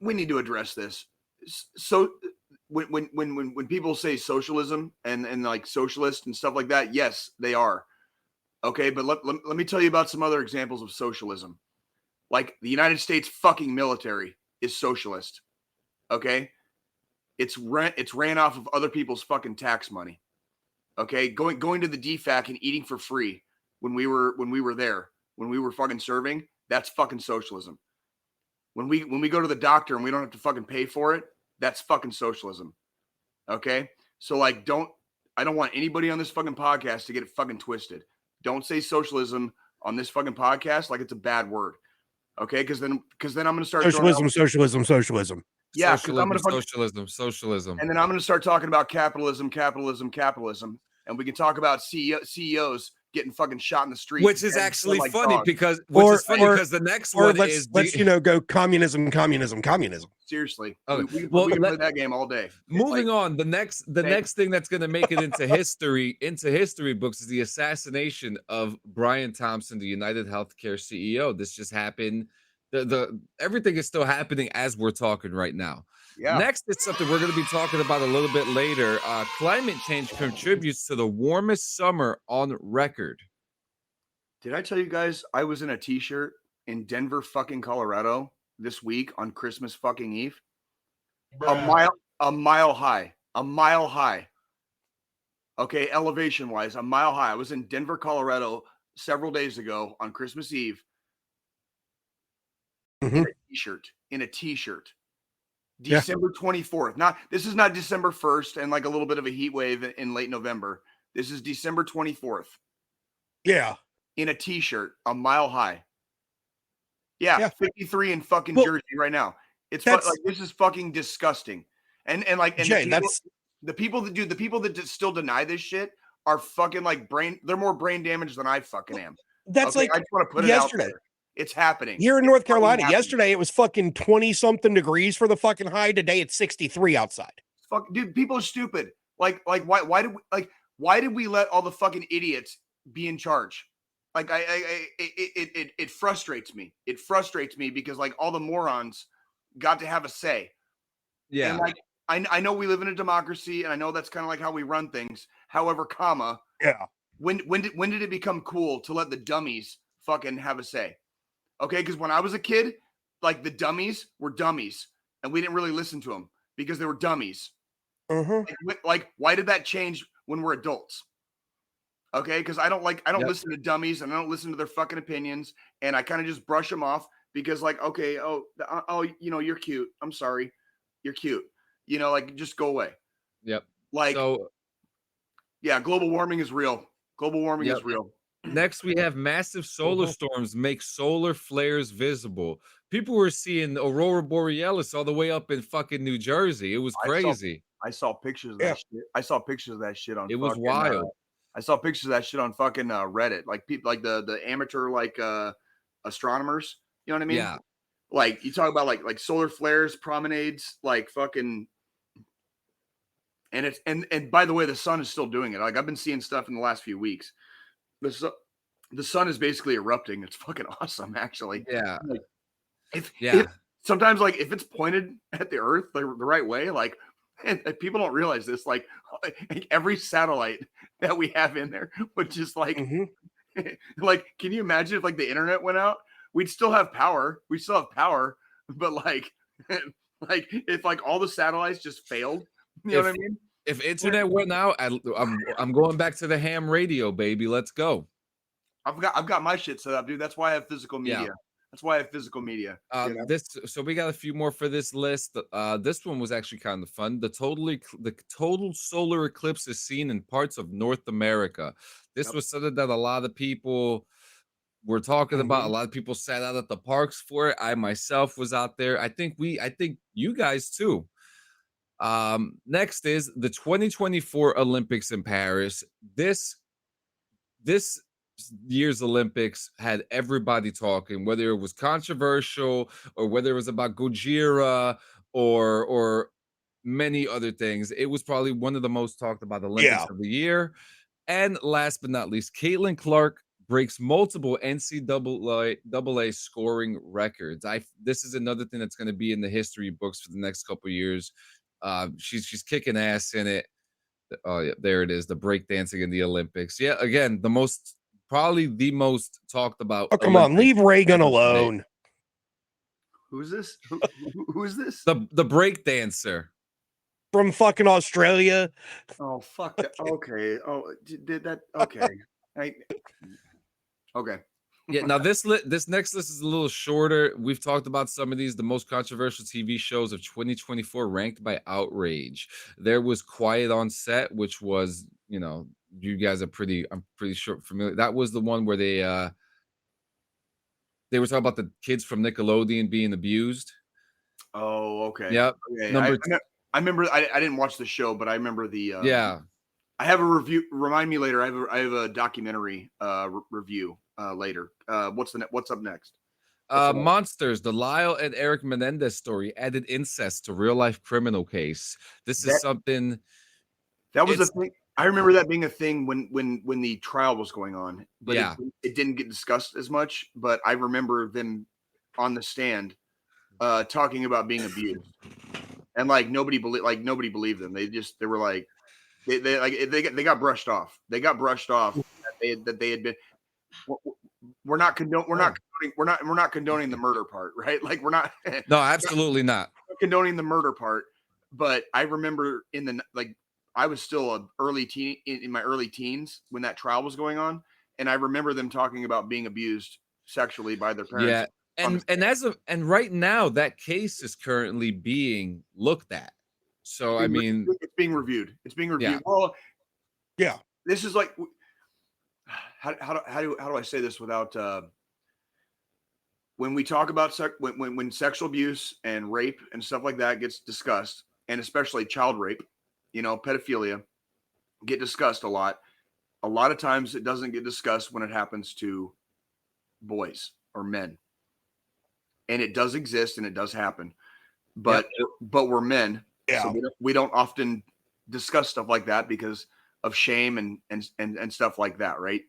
We need to address this. So when people say socialism and like socialist and stuff like that, yes, they are. Okay, but let me tell you about some other examples of socialism. Like the United States fucking military is socialist. Okay? It's ran off of other people's fucking tax money. Okay? Going to the DFAC and eating for free when we were there, when we were fucking serving, that's fucking socialism. When we go to the doctor and we don't have to fucking pay for it, that's fucking socialism. Okay? So like I don't want anybody on this fucking podcast to get it fucking twisted. Don't say socialism on this fucking podcast like it's a bad word. Okay? Because then I'm gonna start socialism. Yeah, socialism. And then I'm gonna start talking about capitalism, and we can talk about CEOs getting fucking shot in the street, which is actually funny because the next one is let's go communism. Seriously, okay. we can play that game all day. Moving on, the next thing that's going to make it into history books is the assassination of Brian Thompson, the United Healthcare CEO. This just happened. The everything is still happening as we're talking right now. Yeah. Next, it's something we're going to be talking about a little bit later. Climate change contributes to the warmest summer on record. Did I tell you guys I was in a t-shirt in Denver, fucking Colorado this week on Christmas fucking Eve? A mile high. Okay, elevation wise, a mile high. I was in Denver, Colorado several days ago on Christmas Eve in a t-shirt. December 24th. This is not December 1st and like a little bit of a heat wave in late November. This is December 24th. Yeah. In a t-shirt, a mile high. Yeah. 53 in fucking Jersey right now. It's like this is fucking disgusting. And Jay, the people that still deny this shit are fucking like they're more brain damaged than I fucking am. That's okay? I just want to put it out there. It's happening. Here in North Carolina, yesterday it was fucking 20 something degrees for the fucking high. Today it's 63 outside. Fuck, dude, people are stupid. Like why did we let all the fucking idiots be in charge? Like it frustrates me. It frustrates me because like all the morons got to have a say. Yeah. And like I know we live in a democracy and I know that's kind of like how we run things. However, when did it become cool to let the dummies fucking have a say? Okay, because when I was a kid, like the dummies were dummies, and we didn't really listen to them because they were dummies. Mm-hmm. Like, why did that change when we're adults? Okay, because I don't listen to dummies and I don't listen to their fucking opinions, and I kind of just brush them off because like, okay, you're cute. I'm sorry, you're cute. Like just go away. Yep. Like, So yeah, global warming is real. Global warming is real. Next, we have massive solar storms make solar flares visible. People were seeing aurora borealis all the way up in fucking New Jersey. It was crazy. I saw pictures of that shit. I saw pictures of that shit on. It was wild. I saw pictures of that shit on fucking Reddit. Like people, like the amateur astronomers. You know what I mean? Yeah. Like you talk about like solar flares, promenades, like fucking. And it's and by the way, the sun is still doing it. Like I've been seeing stuff in the last few weeks. The sun is basically erupting. It's fucking awesome, actually. Yeah. Like, yeah. Sometimes, like, if it's pointed at the Earth the right way, like, and people don't realize this. Like every satellite that we have in there would just like, like, can you imagine if like the internet went out? We'd still have power. We still have power, but like if like all the satellites just failed, you know what I mean? If internet went out, I'm going back to the ham radio, baby. Let's go. I've got my shit set up, dude. That's why I have physical media. Yeah. That's why I have physical media. So we got a few more for this list. This one was actually kind of fun. The total solar eclipse is seen in parts of North America. This was something that a lot of people were talking about. A lot of people sat out at the parks for it. I myself was out there. I think you guys too. Next is the 2024 Olympics in Paris. This year's Olympics had everybody talking, whether it was controversial or whether it was about Gojira or many other things. It was probably one of the most talked about Olympics of the year. And last but not least, Caitlin Clark breaks multiple NCAA scoring records. This is another thing that's going to be in the history books for the next couple of years. She's kicking ass in it. Oh yeah, there it is. The breakdancing in the Olympics. Yeah, again, probably the most talked about. Oh, come on, leave Reagan alone. Who's this? Who is this? The breakdancer from fucking Australia. Oh fuck that. Okay. Oh, did that? Okay. Okay. Yeah. Now this next list is a little shorter. We've talked about some of these. The most controversial TV shows of 2024 ranked by outrage. There was Quiet on Set, which was, you guys are I'm pretty sure familiar. That was the one where they were talking about the kids from Nickelodeon being abused. Oh, okay. Yep. Okay. I remember. I didn't watch the show, but I remember the. Yeah. I have a review. Remind me later. I have a documentary review later. What's up next? Monsters, the Lyle and Eric Menendez story added incest to real life criminal case. This is something that was a thing. I remember that being a thing when the trial was going on, but it didn't get discussed as much. But I remember them on the stand talking about being abused, and like nobody believed them. They were like they got brushed off. They got brushed off that they had been. We're not condoning the murder part, right? Like we're not. No, absolutely not condoning the murder part. But I remember I was still in my early teens when that trial was going on, and I remember them talking about being abused sexually by their parents. Yeah, and right now that case is currently being looked at. So I mean, it's being reviewed. Yeah. Well, yeah. This is like, how do I say this without when we talk about when sexual abuse and rape and stuff like that gets discussed, and especially child rape, pedophilia get discussed a lot. A lot of times it doesn't get discussed when it happens to boys or men. And it does exist and it does happen. But we're men. Yeah. So we don't often discuss stuff like that because of shame and stuff like that, right?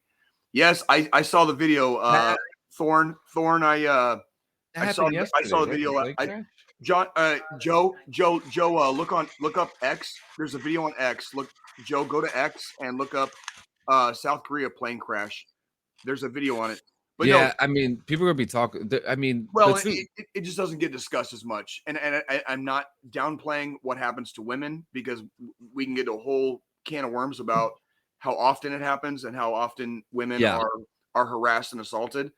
Yes, I saw the video. Thorn. I saw the video. Joe, look up X. There's a video on X. Joe, go to X and look up South Korea plane crash. There's a video on it. But yeah, I mean, people are gonna be talking. I mean, well, it just doesn't get discussed as much. And I'm not downplaying what happens to women because we can get a whole can of worms about how often it happens and how often women are harassed and assaulted.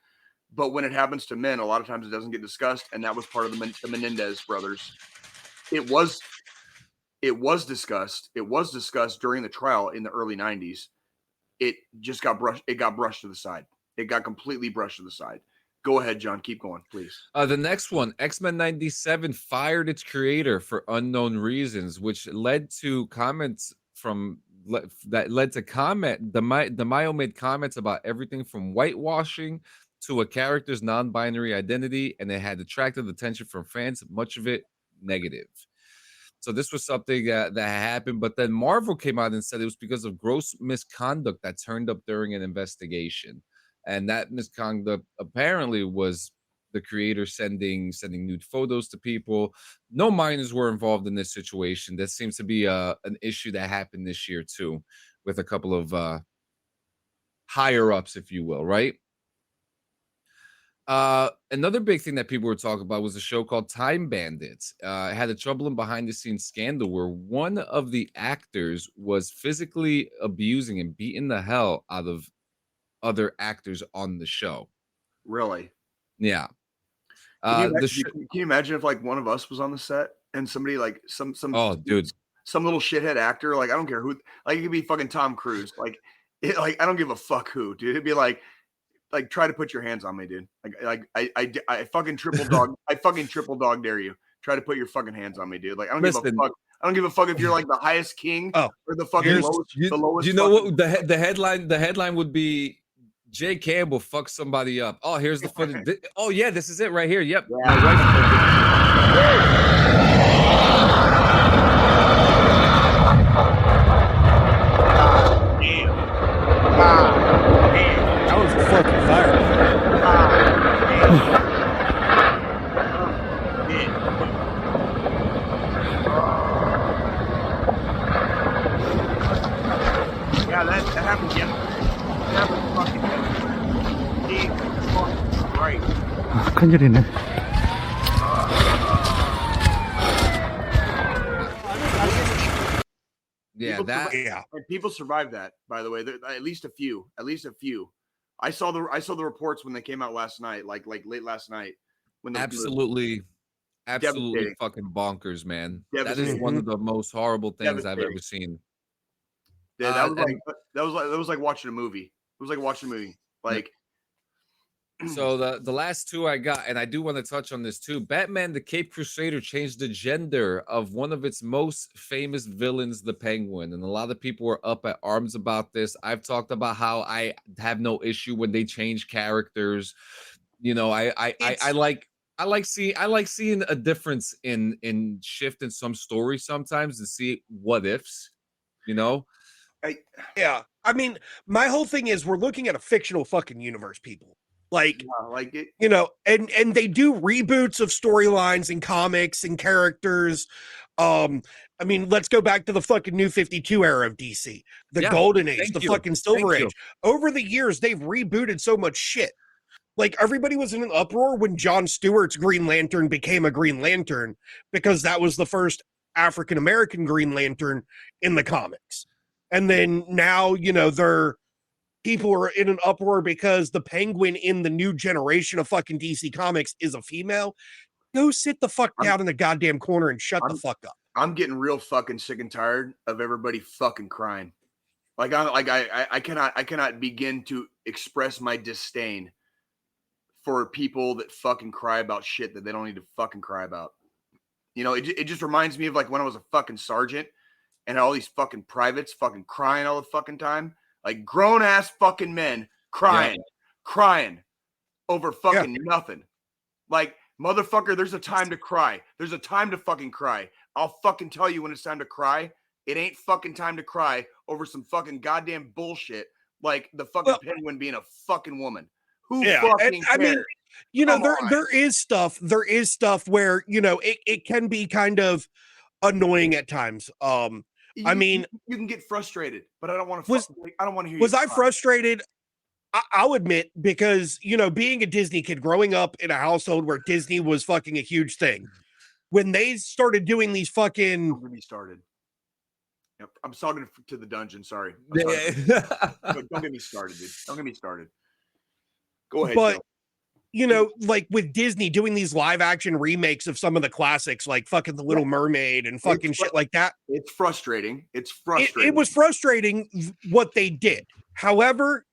But when it happens to men, a lot of times it doesn't get discussed, and that was part of the Menendez brothers. It was discussed. It was discussed during the trial in the early 90s. It just got brushed. It got brushed to the side. It got completely brushed to the side. Go ahead, John. Keep going, please. The next one, X-Men 97 fired its creator for unknown reasons, which led to comments from DeMaio made comments about everything from whitewashing to a character's non-binary identity, and it had attracted attention from fans, much of it negative. So this was something that happened, but then Marvel came out and said it was because of gross misconduct that turned up during an investigation. And that misconduct apparently was the creator sending nude photos to people. No minors were involved in this situation. That seems to be an issue that happened this year too, with a couple of higher ups, if you will, right? Another big thing that people were talking about was a show called Time Bandits. It had a troubling behind-the-scenes scandal where one of the actors was physically abusing and beating the hell out of other actors on the show. Really? Yeah. Can you imagine if like one of us was on the set and somebody like some little shithead actor, like I don't care who, like it could be fucking Tom Cruise, like I don't give a fuck who, dude. It'd be like try to put your hands on me, dude. I fucking triple dog dare you. Try to put your fucking hands on me, dude. Like I don't give a fuck. I don't give a fuck if you're like the highest king or the fucking lowest. The lowest. You know what the headline? The headline would be Jay Campbell fucks somebody up. Oh, here's the footage. Oh yeah, this is it right here. Yep. Yeah. My wife. That was a fucking fire. Yeah, that happened yesterday. That happened fucking yesterday. Right. 큰일이네. Yeah, people survived that. By the way, at least a few. I saw the reports when they came out last night, like late last night. When absolutely fucking bonkers, man. That is one of the most horrible things I've ever seen. Yeah, that was like watching a movie. It was like watching a movie. Like. So the last two I got, and I do want to touch on this too. Batman: The Caped Crusader changed the gender of one of its most famous villains, the Penguin, and a lot of people were up at arms about this. I've talked about how I have no issue when they change characters. You know, I like seeing a difference in shift in some stories sometimes to see what ifs. You know. I mean, my whole thing is we're looking at a fictional fucking universe, people. Like it, you know, and they do reboots of storylines and comics and characters. I mean, let's go back to the fucking New 52 era of DC, the Golden Age, fucking Silver Age. Over the years, they've rebooted so much shit. Like everybody was in an uproar when Jon Stewart's Green Lantern became a Green Lantern because that was the first African American Green Lantern in the comics. And then now, you know, people are in an uproar because the Penguin in the new generation of fucking DC Comics is a female. Go sit the fuck down in the goddamn corner and shut the fuck up. I'm getting real fucking sick and tired of everybody fucking crying. I cannot begin to express my disdain for people that fucking cry about shit that they don't need to fucking cry about. You know, it just reminds me of like when I was a fucking sergeant and all these fucking privates fucking crying all the fucking time. Like grown ass fucking men crying over fucking nothing. Like, motherfucker, there's a time to cry. There's a time to fucking cry. I'll fucking tell you when it's time to cry. It ain't fucking time to cry over some fucking goddamn bullshit like the fucking Penguin being a fucking woman. Who fucking cares? I mean, you know, there is stuff where, you know, it can be kind of annoying at times. I mean, you can get frustrated, but I don't want to. I don't want to hear. Was I frustrated? I'll admit, because, you know, being a Disney kid, growing up in a household where Disney was fucking a huge thing, when they started doing these fucking, Yep. I'm talking to the dungeon. Sorry. But don't get me started, dude. Don't get me started. Go ahead. But Joe. you know, like with Disney doing these live action remakes of some of the classics, like fucking The Little Mermaid and fucking shit like that. It's frustrating. It's frustrating. It was frustrating what they did. However,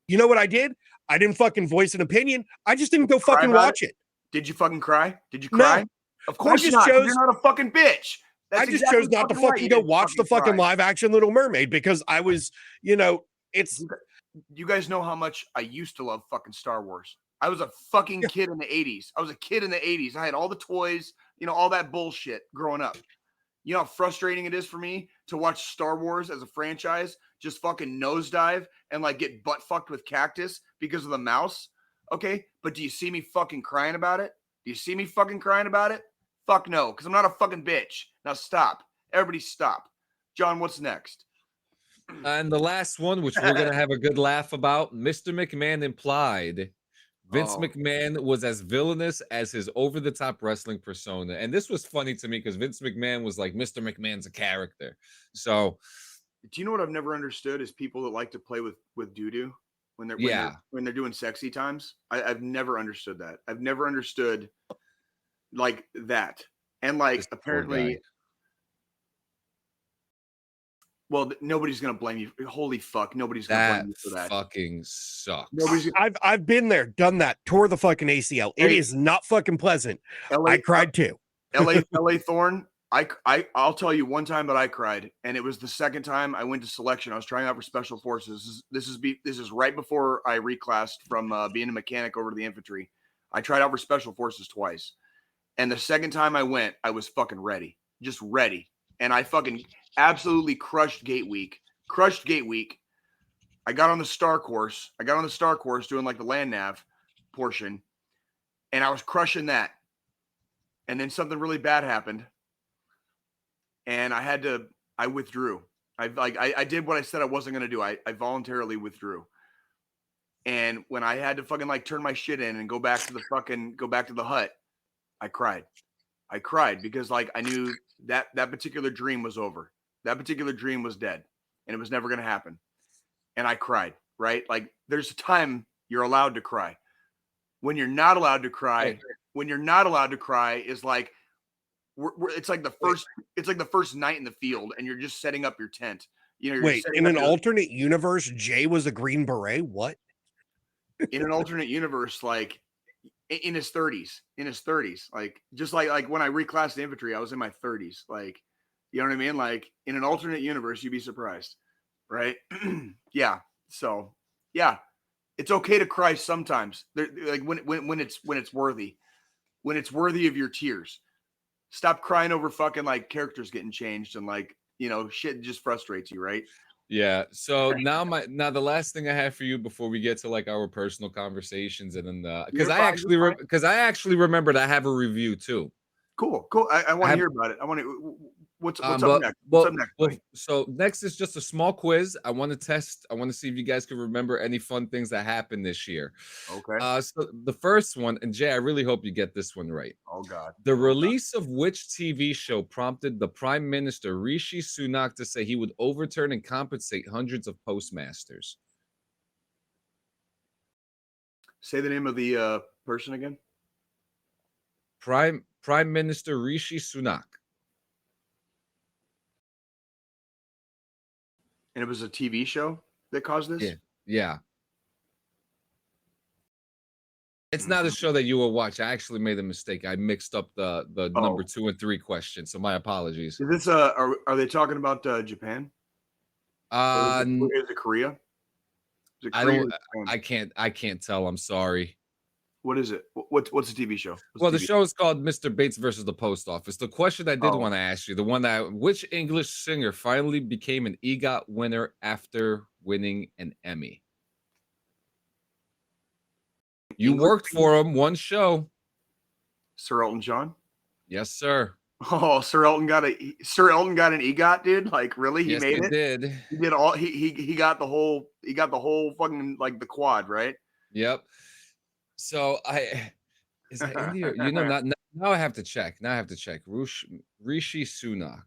you know what I did? I didn't fucking voice an opinion. I just didn't go fucking watch it. Did you fucking cry? Did you cry? No. Of course not. You're not a fucking bitch. I just chose not to fucking go watch the fucking live action Little Mermaid because I was, you know, it's. You guys know how much I used to love fucking Star Wars. I was a fucking kid in the 80s. I was a kid in the 80s. I had all the toys, you know, all that bullshit growing up. You know how frustrating it is for me to watch Star Wars as a franchise just fucking nosedive and like get butt fucked with cactus because of the mouse? Okay, but do you see me fucking crying about it? Do you see me fucking crying about it? Fuck no, because I'm not a fucking bitch. Now stop. Everybody stop. John, what's next? And the last one, which we're going to have a good laugh about, Mr. McMahon implied Vince McMahon was as villainous as his over-the-top wrestling persona. And this was funny to me because Vince McMahon was like, Mr. McMahon's a character. So, do you know what I've never understood is people that like to play with doo-doo when they're when they're doing sexy times. I've never understood that. I've never understood like that. And like this apparently, well, nobody's gonna blame you. Holy fuck, nobody's gonna blame you for that. Fucking sucks. I've been there, done that, tore the fucking ACL. It is not fucking pleasant. I cried too. LA Thorn. I'll tell you one time that I cried, and it was the second time I went to selection. I was trying out for Special Forces. This is right before I reclassed from being a mechanic over to the infantry. I tried out for Special Forces twice, and the second time I went, I was fucking ready, just ready, and I fucking absolutely crushed Gate Week. I got on the Star Course. Doing like the land nav portion, and I was crushing that. And then something really bad happened. And I withdrew. I did what I said I wasn't going to do. I voluntarily withdrew. And when I had to fucking like turn my shit in and go back to the hut, I cried. I cried because like I knew that particular dream was over. That particular dream was dead and it was never going to happen. And I cried, right? Like there's a time you're allowed to cry. When you're not allowed to cry, is like it's like the first night in the field and you're just setting up your tent. You know, wait, in an alternate universe, Jay was a Green Beret? What? In an alternate universe, like in his 30s, like just like when I reclassed the infantry, I was in my 30s. Like, you know what I mean? Like in an alternate universe, you'd be surprised, right? Yeah. So yeah, it's okay to cry sometimes. Like when it's worthy, when it's worthy of your tears. Stop crying over fucking like characters getting changed and like, you know, shit just frustrates you, right? Yeah. So now the last thing I have for you before we get to like our personal conversations and then because I actually remembered I have a review too. Cool. I want to hear about it. I want to. What's up next? What's up next? So next is just a small quiz. I want to see if you guys can remember any fun things that happened this year. Okay. So the first one, and Jay, I really hope you get this one right. Oh God. The release of which TV show prompted the Prime Minister Rishi Sunak to say he would overturn and compensate hundreds of postmasters? Say the name of the person again. Prime Minister Rishi Sunak. And it was a TV show that caused this? Yeah. It's not a show that you will watch. I actually made a mistake. I mixed up the number 2 and 3 questions, so my apologies. Is this are they talking about Japan? Is it Korea? Is it Korea? I can't tell. I'm sorry. What is it? What's the TV show? The show is called Mr. Bates versus the Post Office. The question I did want to ask you, which English singer finally became an EGOT winner after winning an Emmy? You worked for him one show. Sir Elton John? Yes, sir. Oh, Sir Elton got an EGOT, dude. Like really? He made it? Did. He did all he got the whole fucking like the quad, right? Yep. So is that India? You know, now I have to check. Rishi Sunak.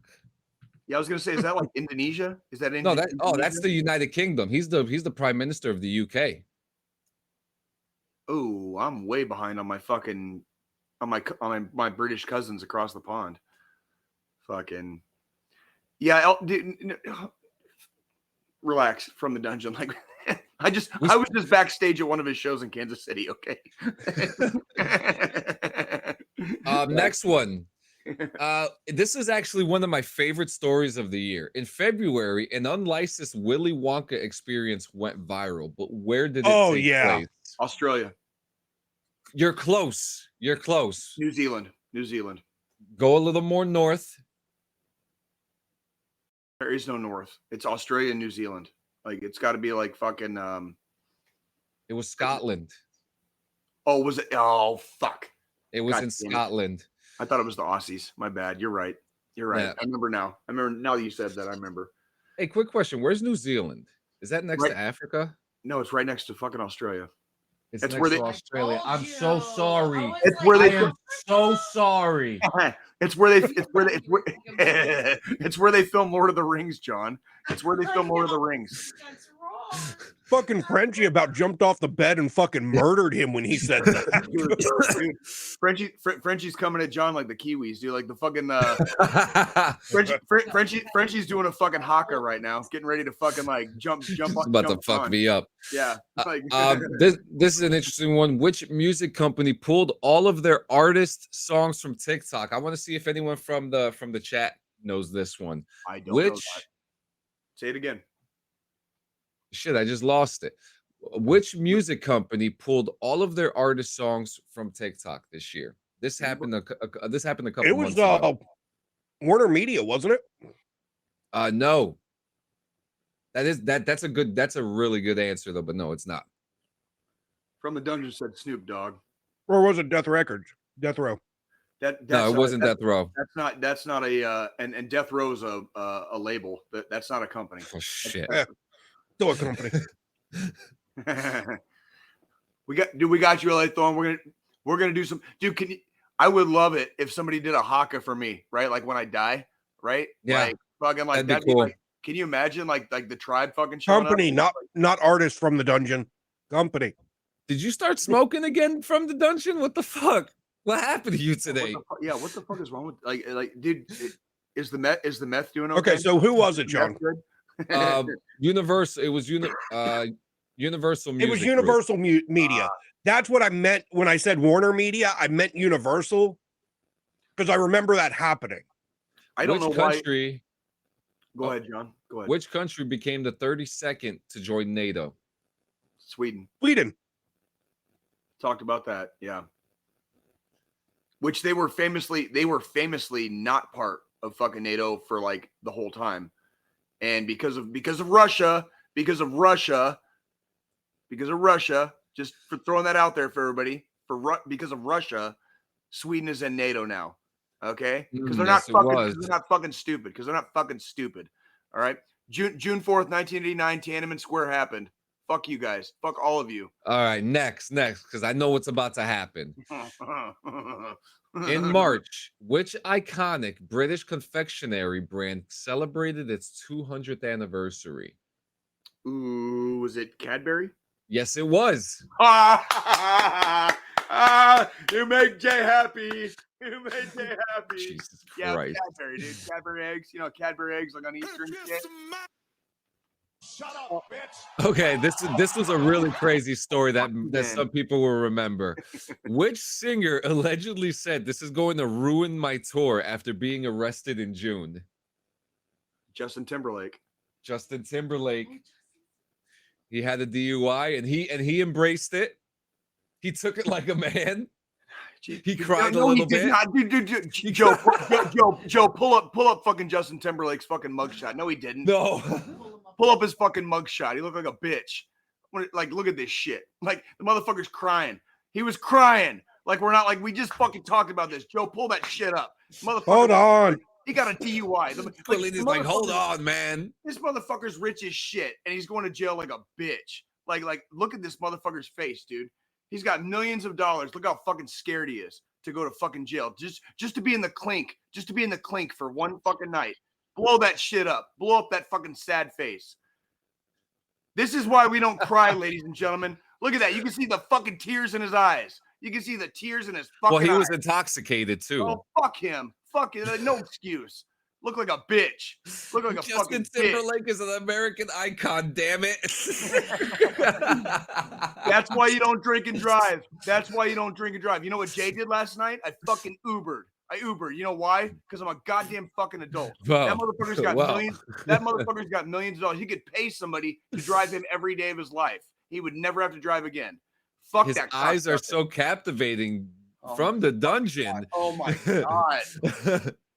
Yeah, I was gonna say, is that like Indonesia? Is that No, Indonesia? that's the United Kingdom. He's the prime minister of the UK. Oh, I'm way behind on my fucking my British cousins across the pond. Fucking yeah, dude, relax from the dungeon. Like I was just backstage at one of his shows in Kansas City. Okay. Next one. This is actually one of my favorite stories of the year. In February, an unlicensed Willy Wonka experience went viral, but where did it take place? Australia. You're close. You're close. New Zealand. Go a little more north. There is no north. It's Australia and New Zealand. Like it's got to be like fucking. It was Scotland. Oh, was it? Oh, fuck. It was in Scotland. I thought it was the Aussies. My bad. You're right. Yeah. I remember now. Now that you said that. I remember. Hey, quick question. Where's New Zealand? Is that next to Africa? No, it's right next to fucking Australia. It's next to Australia. I'm so sorry. It's where they. I am so sorry. It's where they film Lord of the Rings, John. It's where they film Lord of the Rings. That's wrong. Fucking Frenchie about jumped off the bed and fucking murdered him when he said that. Frenchie's coming at John like the Kiwis, dude. Like the fucking Frenchie's doing a fucking haka right now, getting ready to fucking like jump. About to fuck me up. Yeah. Like, this is an interesting one. Which music company pulled all of their artist songs from TikTok? I want to see if anyone from the chat knows this one. I don't know that. Say it again. Shit, I just lost it. Which music company pulled all of their artist songs from TikTok this year? This happened a couple months ago. It was Warner Media, wasn't it? No. That's a really good answer though, but no, it's not. From the Dungeon said Snoop Dogg. Or was it Death Row? No, it wasn't Death Row. That's not a and Death Row is a label. That's not a company. Oh shit. Still a company. we got you, LA Thorn. We're gonna do some, dude. I would love it if somebody did a haka for me, right? Like when I die, right? Yeah, like, fucking like that'd be cool. like, can you imagine like the tribe fucking showing Company, up? not artists from the dungeon. Company. Did you start smoking again from the dungeon? What the fuck? What happened to you today? What the fuck is wrong with like dude? Is the meth doing okay? Okay, so who was it, John? Universal. It was Universal Music. It was Universal Media. That's what I meant when I said Warner Media. I meant Universal because I remember that happening. I don't know country. Why. Go ahead, John. Go ahead. Which country became the 32nd to join NATO? Sweden. Talked about that. Yeah. Which they were famously not part of fucking NATO for like the whole time. And because of Russia, just for throwing that out there for everybody, because of Russia, Sweden is in NATO now. Okay? Because they're not fucking stupid. All right. June 4th, 1989, Tiananmen Square happened. Fuck you guys. Fuck all of you. All right, next, because I know what's about to happen. In March, which iconic British confectionery brand celebrated its 200th anniversary? Ooh, was it Cadbury? Yes, it was. You make Jay happy. Jesus yeah, Christ. Cadbury, dude. Cadbury eggs. You know, Cadbury eggs like on Easter and shit. Shut up, bitch. Okay, this was a really crazy story that some people will remember. Which singer allegedly said, "This is going to ruin my tour" after being arrested in June? Justin Timberlake. He had a DUI and he embraced it. He took it like a man. He cried a little bit. Dude, Joe, pull up fucking Justin Timberlake's fucking mugshot. No, he didn't. No. Pull up his fucking mugshot. He looked like a bitch. Like, look at this shit. Like, the motherfucker's crying. He was crying. Like, we're not like, we just fucking talked about this. Joe, pull that shit up. Motherfucker. Hold on. He got a DUI. Like, hold on, man. This motherfucker's rich as shit, and he's going to jail like a bitch. Like, look at this motherfucker's face, dude. He's got millions of dollars. Look how fucking scared he is to go to fucking jail. Just to be in the clink. Just to be in the clink for one fucking night. blow that shit up. Blow up that fucking sad face. This is why we don't cry, ladies and gentlemen. Look at that. You can see the fucking tears in his eyes. You can see the tears in his fucking eyes. Well, he was intoxicated too. Oh, fuck him. Fuck it. No excuse. Look like a bitch. Look like a fucking Justin Timberlake is an American icon, damn it. That's why you don't drink and drive. That's why you don't drink and drive. You know what Jay did last night? I fucking Ubered. You know why? Because I'm a goddamn fucking adult. That motherfucker's got millions. That motherfucker's got millions of dollars. He could pay somebody to drive him every day of his life. He would never have to drive again. Fuck his that. Eyes are so captivating from the dungeon. Oh my god.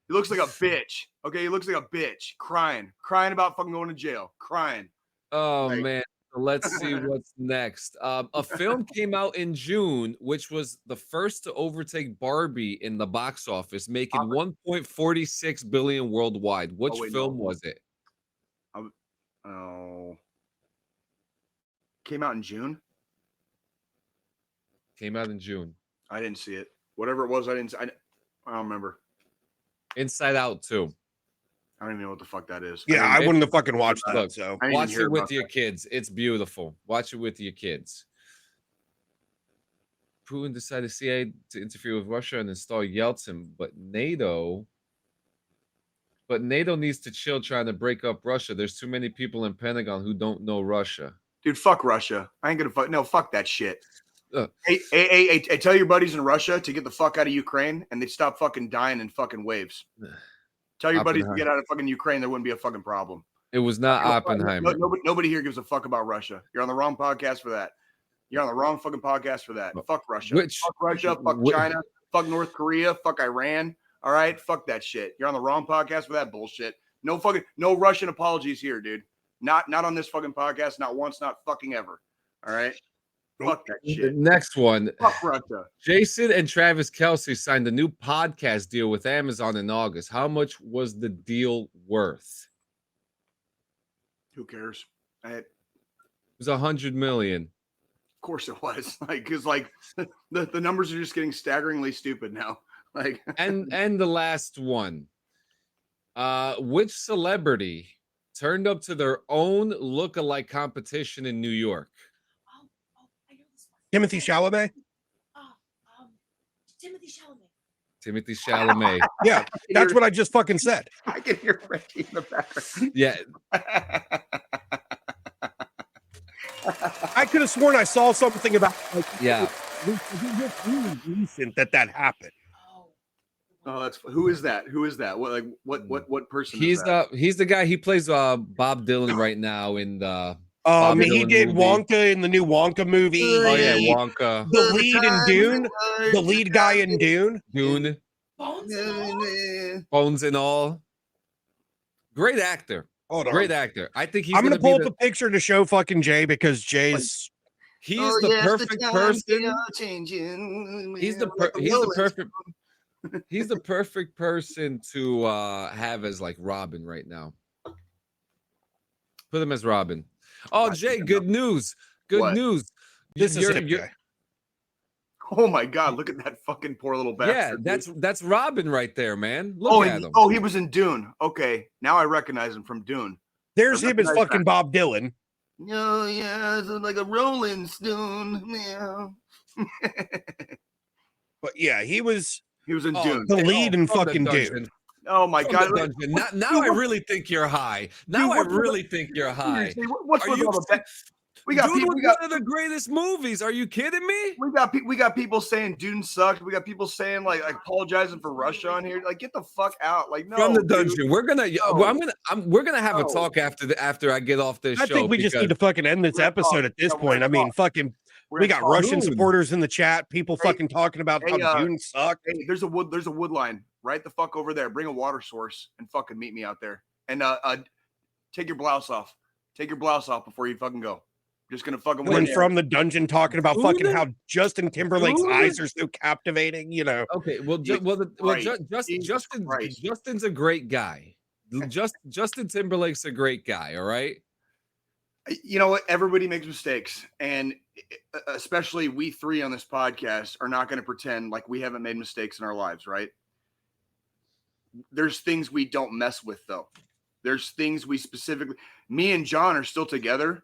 He looks like a bitch. Okay, he looks like a bitch. Crying about fucking going to jail. Crying. Oh man. Let's see what's next. A film came out in June, which was the first to overtake Barbie in the box office, making 1.46 billion worldwide. Which film was it? Came out in June. Came out in June. I didn't see it. Whatever it was, I don't remember. Inside Out 2. I don't even know what the fuck that is. Yeah, I wouldn't have fucking watched that. Look, So watch it with your kids. It's beautiful. Watch it with your kids. Putin decided CIA to interfere with Russia and install Yeltsin, but NATO needs to chill trying to break up Russia. There's too many people in Pentagon who don't know Russia. Dude, fuck Russia. I ain't gonna fuck. No, fuck that shit. Hey, tell your buddies in Russia to get the fuck out of Ukraine and they stop fucking dying in fucking waves. Tell your buddies to get out of fucking Ukraine. There wouldn't be a fucking problem. It was not Oppenheimer. Nobody here gives a fuck about Russia. You're on the wrong podcast for that. You're on the wrong fucking podcast for that. Fuck Russia. Fuck Russia. Fuck China. Fuck North Korea. Fuck Iran. All right? Fuck that shit. You're on the wrong podcast for that bullshit. No Russian apologies here, dude. Not on this fucking podcast. Not once. Not fucking ever. All right? Fuck that shit. Next one. Fuck Russia. Jason and Travis Kelce signed a new podcast deal with Amazon in August. How much was the deal worth? Who cares? It was $100 million. Of course it was. Because the numbers are just getting staggeringly stupid now. And the last one. Which celebrity turned up to their own lookalike competition in New York? Timothy Chalamet? Timothy Chalamet. Yeah, that's what I just fucking said. I can hear Reggie in the background. Yeah. I could have sworn I saw something about recent that happened. Oh, that's who is that? Who is that? What person? He's the guy. He plays Bob Dylan right now in the. He did movie. Wonka in the new Wonka movie. Oh yeah, Wonka. The lead in Dune. The lead guy in Dune. Dune. Bones and all. Great actor. Great actor. I think he's. I'm gonna pull up a picture to show fucking Jay because Jay's. He's the perfect person. He's the perfect. He's the perfect person to have as like Robin right now. Put him as Robin. Oh, Jay, good news. Good news. This is him, Jay. Oh my God, look at that fucking poor little bastard. Yeah, that's Robin right there, man. Look at him. Oh, he was in Dune. Okay, now I recognize him from Dune. There's him as fucking Bob Dylan. Oh, yeah, it's like a Rolling Stone. Yeah. But yeah, he was in Dune. The lead in fucking Dune. Oh my God! Now I really think you're high. Now I really think you're high. What's with all the? We got people. One of the greatest movies. Are you kidding me? We got people saying Dune sucked. We got people saying like apologizing for Russia on here. Like, get the fuck out. Like, no. From the dungeon. Dude. We're gonna. We're gonna have a talk after I get off this show. I think we just need to fucking end this episode at this point. I mean, fucking. We got Russian supporters in the chat. People fucking talking about how Dune sucked. Hey, there's a wood line right the fuck over there. Bring a water source and fucking meet me out there. And take your blouse off. Take your blouse off before you fucking go. Just gonna fucking win from the dungeon talking about fucking how Justin Timberlake's eyes are so captivating. You know. Okay. Well, Justin's a great guy. Justin Timberlake's a great guy. All right. You know what? Everybody makes mistakes, and especially we three on this podcast are not going to pretend like we haven't made mistakes in our lives, right? There's things we don't mess with, though. There's things we specifically, me and John are still together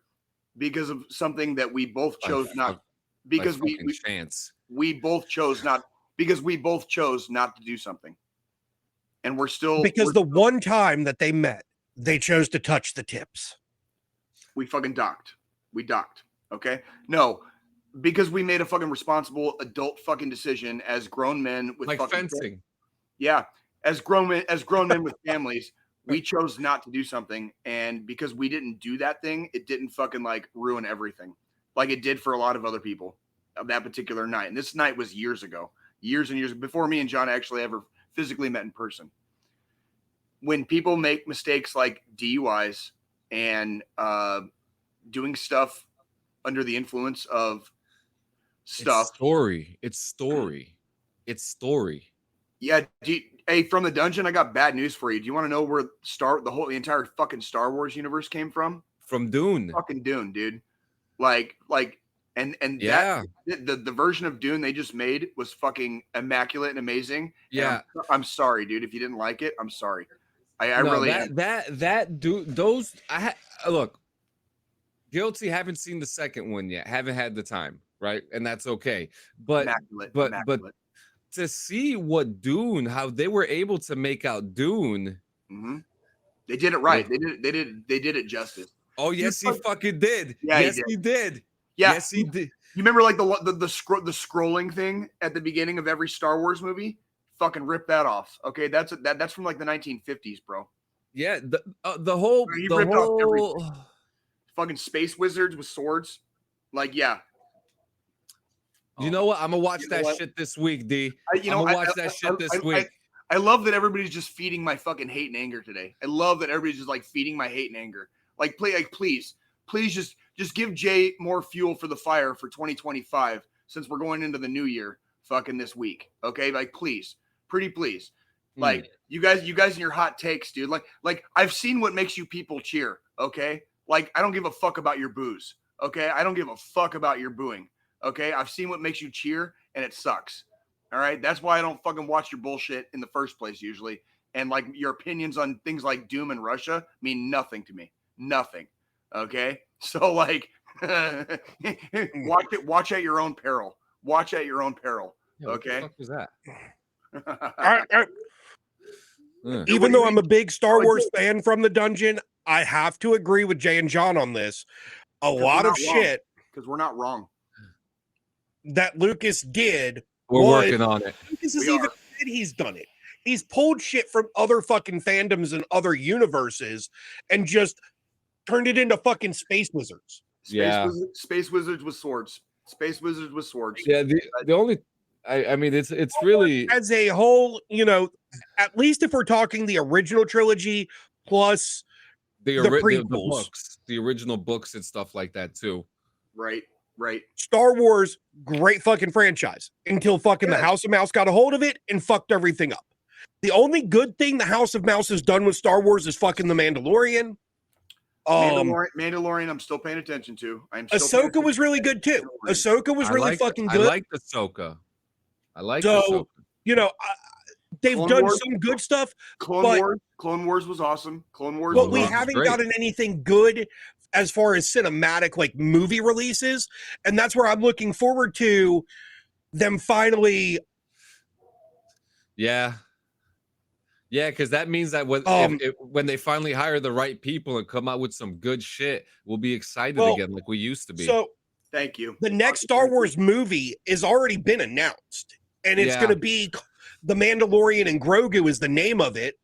because of something that we both chose not, because we both chose not, because we both chose not to do something. And because one time that they met, they chose to touch the tips. We fucking docked. We docked. Okay. No, because we made a fucking responsible adult fucking decision as grown men with like fucking fencing. Yeah. As grown men with families, we chose not to do something. And because we didn't do that thing, it didn't fucking like ruin everything like it did for a lot of other people of that particular night. And this night was years ago, years and years before me and John actually ever physically met in person. When people make mistakes like DUIs and doing stuff under the influence of stuff. It's story. Yeah. Hey, from the dungeon, I got bad news for you. Do you want to know where the entire fucking Star Wars universe came from? From Dune. Fucking Dune, dude. And yeah, the version of Dune they just made was fucking immaculate and amazing. Yeah. And I'm sorry, dude. If you didn't like it, I'm sorry. I really look, guilty. Haven't seen the second one yet. Haven't had the time, right? And that's okay. But immaculate. To see what Dune, how they were able to make out Dune, they did it right. They did it justice. Oh yes, he fucking did. Yeah, yes, he did. Yeah. Yes, he did. You remember like the scrolling thing at the beginning of every Star Wars movie? Fucking rip that off. Okay, that's from like the 1950s, bro. Yeah, the whole off everything. Fucking space wizards with swords. Like, yeah. You know what? I'm gonna watch that shit this week, D. I'm gonna watch that shit this week. I love that everybody's just feeding my fucking hate and anger today. I love that everybody's just like feeding my hate and anger. Like, please just give Jay more fuel for the fire for 2025 since we're going into the new year fucking this week. Okay, like please, pretty please. Like you guys and your hot takes, dude. Like I've seen what makes you people cheer. Okay, like I don't give a fuck about your boos. Okay, I don't give a fuck about your booing. Okay, I've seen what makes you cheer, and it sucks. All right, that's why I don't fucking watch your bullshit in the first place usually. And like your opinions on things like Doom and Russia mean nothing to me. Nothing. Okay, so like, watch at your own peril. Watch at your own peril. Okay. What the fuck was that? Even though I'm a big Star Wars fan from the dungeon, I have to agree with Jay and John on this. A lot of shit because we're not wrong. That Lucas did. We're working on it. Lucas has even said he's done it. He's pulled shit from other fucking fandoms and universes and just turned it into fucking space wizards. Space wizards with swords. Space wizards with swords. Yeah, the only I mean it's really as a whole, you know, at least if we're talking the original trilogy plus the books, the original books and stuff like that too. Right. Star Wars, great fucking franchise until fucking the House of Mouse got a hold of it and fucked everything up. The only good thing the House of Mouse has done with Star Wars is fucking The Mandalorian. Mandalorian, I'm still paying attention to. Ahsoka was really good too. Ahsoka was really fucking good. I like Ahsoka. Ahsoka. You know, they've done some good stuff. Clone Wars was awesome. But we haven't gotten anything good as far as cinematic like movie releases, and that's where I'm looking forward to them finally. Yeah, because that means that when they finally hire the right people and come out with some good shit, we'll be excited again like we used to be. So, thank you. The next Star Wars movie has already been announced, and it's going to be The Mandalorian and Grogu is the name of it,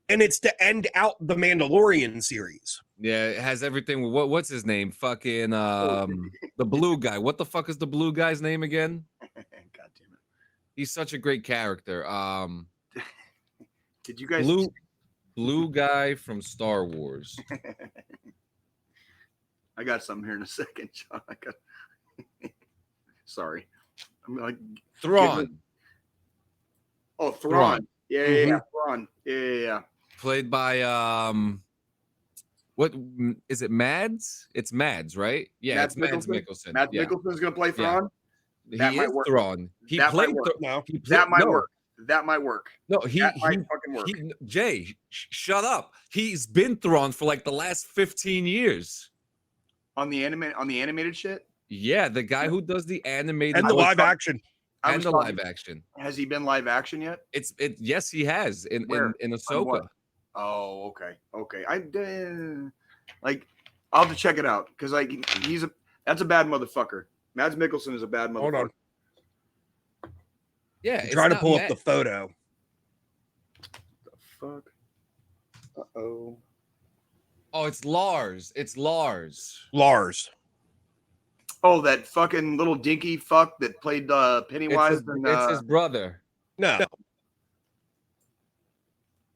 and it's to end out the Mandalorian series. Yeah, it has everything. What's his name? Fucking the blue guy. What the fuck is the blue guy's name again? God damn it. He's such a great character. Did you guys blue guy from Star Wars? I got something here in a second, John. Sorry. I'm like Thrawn. Thrawn. Yeah, Thrawn. Yeah. Played by what is it? Mads? It's Mads, right? Yeah, it's Mads Mikkelsen. Mads Mikkelsen's gonna play Thrawn. He is Thrawn. That might work. That might work. No, That might fucking work. Jay, shut up. He's been Thrawn for like the last 15 years. On the animated shit? Yeah, the guy who does the animated And the voice live action. and the live action. Has he been live action yet? Yes, he has in Ahsoka. Oh, okay. I'll have to check it out because that's a bad motherfucker. Mads Mikkelsen is a bad motherfucker. Hold on. Yeah, I'm trying to pull up the photo. The fuck? Uh-oh. Oh, it's Lars. Lars. Oh, that fucking little dinky fuck that played Pennywise. It's his brother. No.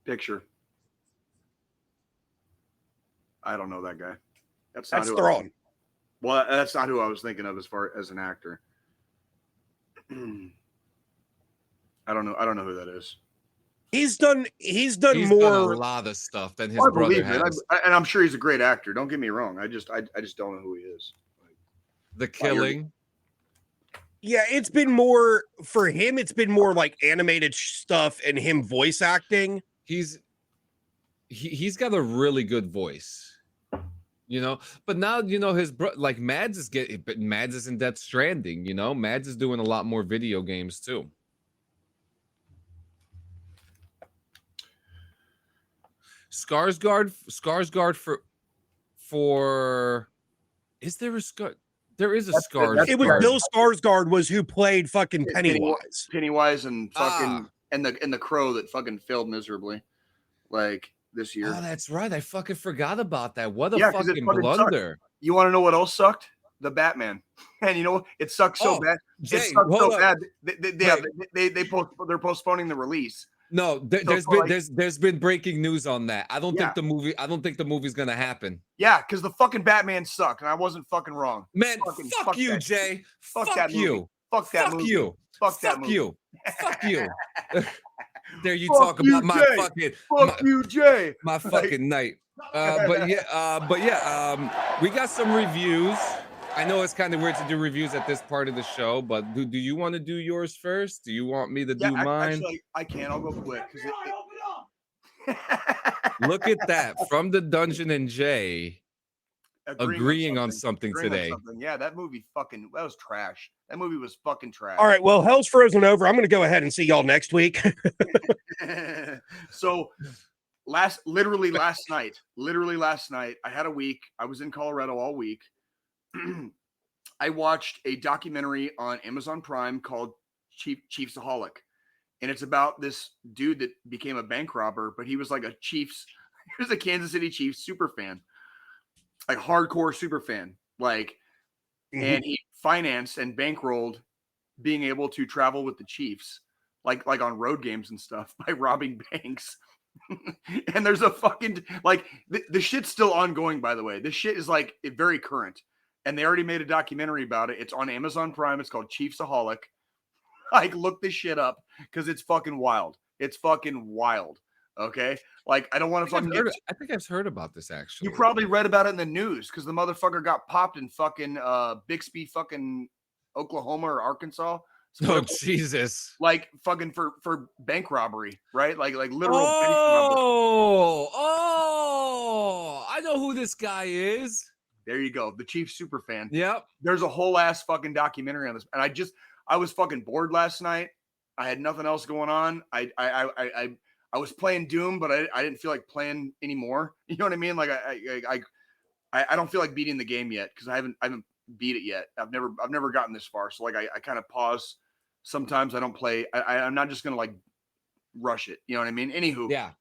Picture. I don't know that guy. That's Thrawn. Well, that's not who I was thinking of as far as an actor. I don't know who that is. He's done Done more a lot of stuff than his brother has. And I'm sure he's a great actor. Don't get me wrong. I just don't know who he is. The Killing. Yeah, it's been more for him. It's been more like animated stuff and him voice acting. He's got a really good voice, But now his like Mads is in Death Stranding. Mads is doing a lot more video games too. Skarsgård for is there a Scar? There is a Skarsgård. It was Bill Skarsgård was who played fucking Pennywise and fucking and the Crow that fucking failed miserably, like this year. Oh, that's right. I fucking forgot about that. What a fucking blunder! Sucked. You want to know what else sucked? The Batman. And it sucked so bad. Jay, it sucked so bad. They're postponing the release. No, there's been breaking news on that. I don't think the movie's gonna happen. Yeah, because the fucking Batman sucked, and I wasn't fucking wrong. Man, fuck you, that. Jay. Fuck that movie. You. Fuck that movie. You. Fuck that movie. You. Fuck you. There you talk about my Jay. fucking fuck you, Jay. My fucking night. But we got some reviews. I know it's kind of weird to do reviews at this part of the show, but do you want to do yours first? Do you want me to do mine? Actually, I can. I'll go quick. Look at that. From the Dungeon and Jay agreeing on something today. Yeah, that movie that was trash. That movie was fucking trash. All right, well, hell's frozen over. I'm going to go ahead and see y'all next week. So literally last night, I had a week. I was in Colorado all week. I watched a documentary on Amazon Prime called Chiefsaholic, and it's about this dude that became a bank robber, but he was like he was a Kansas City Chiefs super fan, like hardcore super fan, and he financed and bankrolled being able to travel with the Chiefs, like on road games and stuff by robbing banks. And there's a fucking the shit's still ongoing, by the way. This shit is very current. And they already made a documentary about it. It's on Amazon Prime. It's called Chiefsaholic. Look this shit up because it's fucking wild. It's fucking wild. Okay? I don't want to fucking I think I've heard about this, actually. You probably read about it in the news because the motherfucker got popped in fucking Bixby, fucking Oklahoma or Arkansas. Oh, Jesus. Fucking for bank robbery, right? Literal bank robbery. I know who this guy is. There you go. The Chiefs super fan. Yep. There's a whole ass fucking documentary on this. And I was fucking bored last night. I had nothing else going on. I was playing Doom, but I didn't feel like playing anymore. You know what I mean? I don't feel like beating the game yet because I haven't beat it yet. I've never gotten this far. So I kind of pause. Sometimes I don't play. I'm not just gonna rush it. You know what I mean? Anywho. Yeah.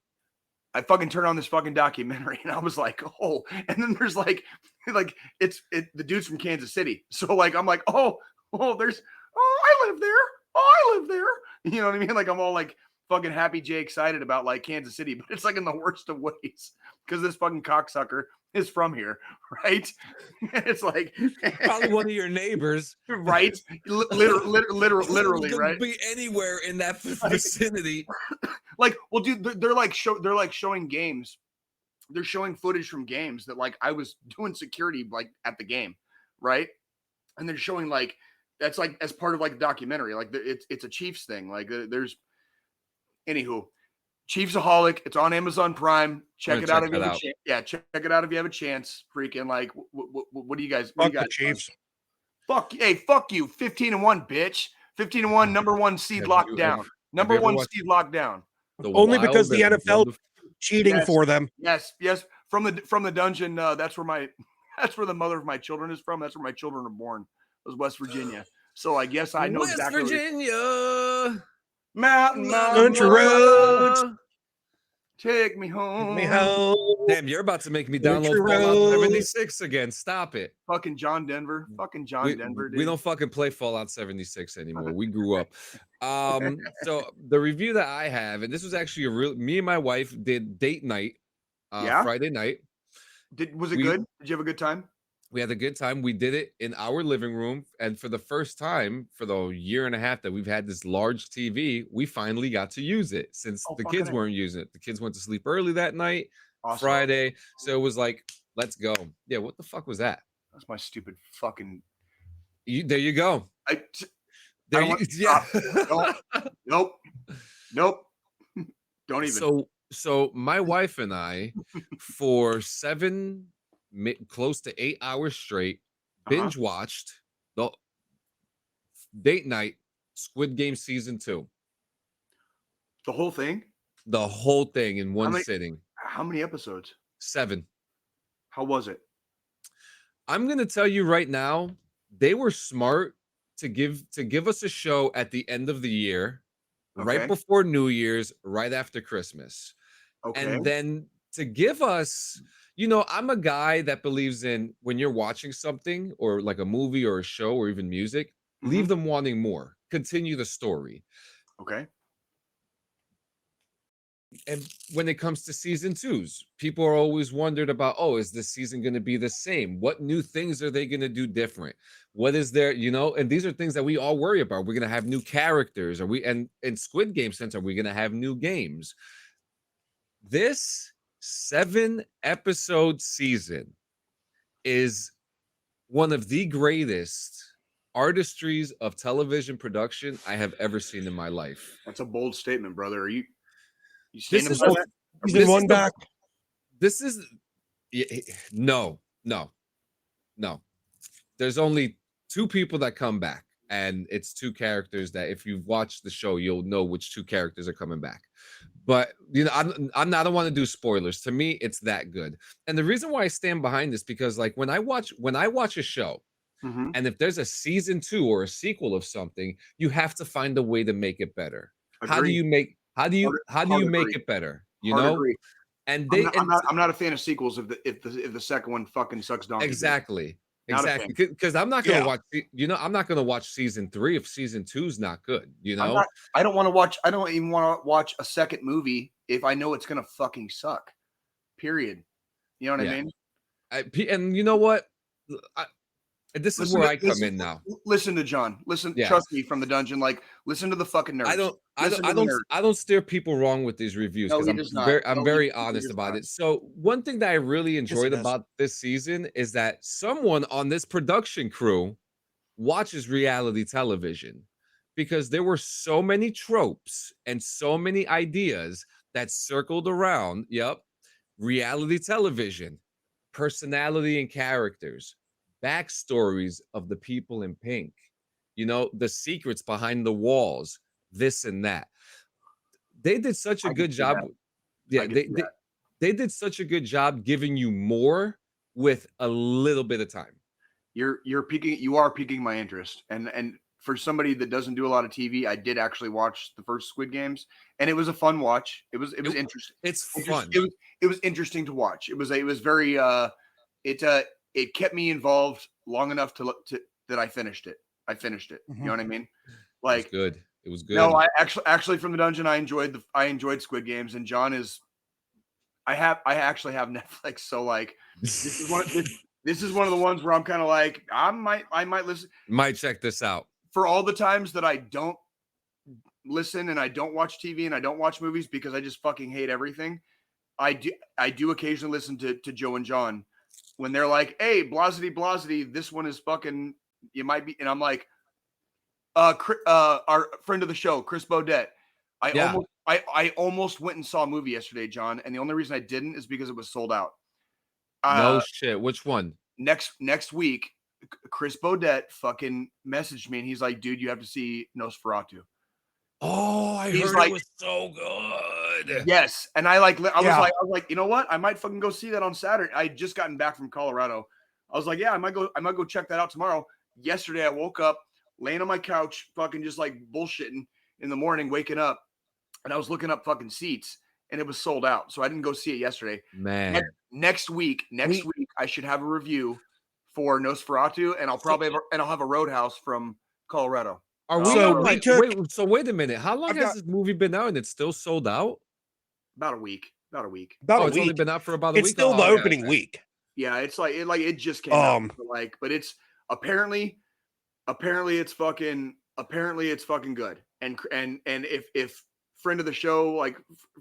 I fucking turned on this fucking documentary and I was like, oh, and then there's it's the dude's from Kansas City. So I'm like, I live there. You know what I mean? I'm all fucking happy Jay excited about Kansas City, but it's in the worst of ways because this fucking cocksucker is from here, right? It's probably one of your neighbors, right? Literally, right? Be anywhere in that vicinity. Well, dude, they're showing games. They're showing footage from games that I was doing security at the game, right? And they're showing that's as part of the documentary. It's a Chiefs thing. Anywho, Chiefsaholic. It's on Amazon Prime. Check it out if you have a out. chance. Yeah, check it out if you have a chance. Freaking like, what do you guys? Fuck the Chiefs. Fuck you. 15-1, bitch. 15-1, number one seed locked down. Number one seed locked down. Only because the NFL cheating for them. Yes. From the dungeon. That's where the mother of my children is from. That's where my children are born. It was West Virginia. So I guess I know exactly. West Virginia. Mountain Country roads. Take me home. Damn, you're about to make me download Fallout 76 again. Stop it. Fucking John Denver. Dude. We don't fucking play Fallout 76 anymore. We grew up. So the review that I have, and this was actually me and my wife did date night Friday night. Was it good? Did you have a good time? We had a good time. We did it in our living room. And for the first time, for the year and a half that we've had this large TV, we finally got to use it since the kids weren't using it. The kids went to sleep early that night, Friday. So it was like, let's go. Yeah, what the fuck was that? That's my stupid fucking... There you go. Nope. Don't even. So my wife and I, for close to 8 hours straight, binge watched the date night Squid Game season 2. The whole thing? The whole thing in one sitting. How many episodes? 7. How was it? I'm gonna tell you right now, they were smart to give us a show at the end of the year, right before New Year's, right after Christmas. And then to give us, I'm a guy that believes in when you're watching something or like a movie or a show or even music, leave them wanting more. Continue the story. Okay. And when it comes to season 2s, people are always wondered about, is this season going to be the same? What new things are they going to do different? What is there, and these are things that we all worry about. We're going to have new characters. And in Squid Game sense, are we going to have new games? This 7-episode season is one of the greatest artistries of television production I have ever seen in my life. That's a bold statement, brother. Are you this is no. There's only 2 people that come back, and it's 2 characters that if you've watched the show, you'll know which 2 characters are coming back. But I don't want to do spoilers. To me, it's that good. And the reason why I stand behind this, because like when I watch a show, and if there's a season 2 or a sequel of something, you have to find a way to make it better. Agreed. How do you make it better? And I'm not a fan of sequels if the second one fucking sucks donkey. Exactly. Because I'm not gonna watch. I'm not gonna watch season 3 if season 2's not good. I don't want to watch. I don't even want to watch a second movie if I know it's gonna fucking suck. Period. You know what I mean? And you know what? This is where I come in now. Listen to John. Trust me from the dungeon. Like, listen to the fucking nerds. I don't steer people wrong with these reviews because I'm very honest about it. So one thing that I really enjoyed about this season is that someone on this production crew watches reality television, because there were so many tropes and so many ideas that circled around. Reality television, personality and characters, backstories of the people in pink, the secrets behind the walls, this and that. They did such a good job. They did such a good job giving you more with a little bit of time. You are piquing my interest. And for somebody that doesn't do a lot of TV, I did actually watch the first Squid Games, and it was a fun watch. It was interesting. It's fun. It was interesting to watch. It was very it kept me involved long enough that I finished it. You know what I mean? Like, it was good. No, I actually from the dungeon, I enjoyed Squid Games, and John is. I actually have Netflix, so like this is one of the ones where I'm kind of like I might listen. Might check this out. For all the times that I don't listen and I don't watch TV and I don't watch movies because I just fucking hate everything, I do occasionally listen to Joe and John when they're like, hey, blasity, this one is fucking, you might be. And I'm like, our friend of the show, Chris Baudet, I almost went and saw a movie yesterday, John, and the only reason I didn't is because it was sold out. No shit. Which one? Next week, Chris Bodette fucking messaged me and he's like, dude, you have to see Nosferatu. Oh, I heard like, it was so good. Yes. And I was like, you know what? I might fucking go see that on Saturday. I had just gotten back from Colorado. I was like, yeah, I might go check that out tomorrow. Yesterday, I woke up laying on my couch, fucking just like bullshitting in the morning, waking up, and I was looking up fucking seats and it was sold out. So I didn't go see it yesterday. Man. Next week, I should have a review for Nosferatu, and I'll have a Roadhouse from Colorado. Are we so wait a minute. How long has this movie been out and it's still sold out? About a week. It's only been out for about a week. It's still the opening week. Yeah, it's like it just came out. But it's apparently it's fucking good. And if friend of the show, like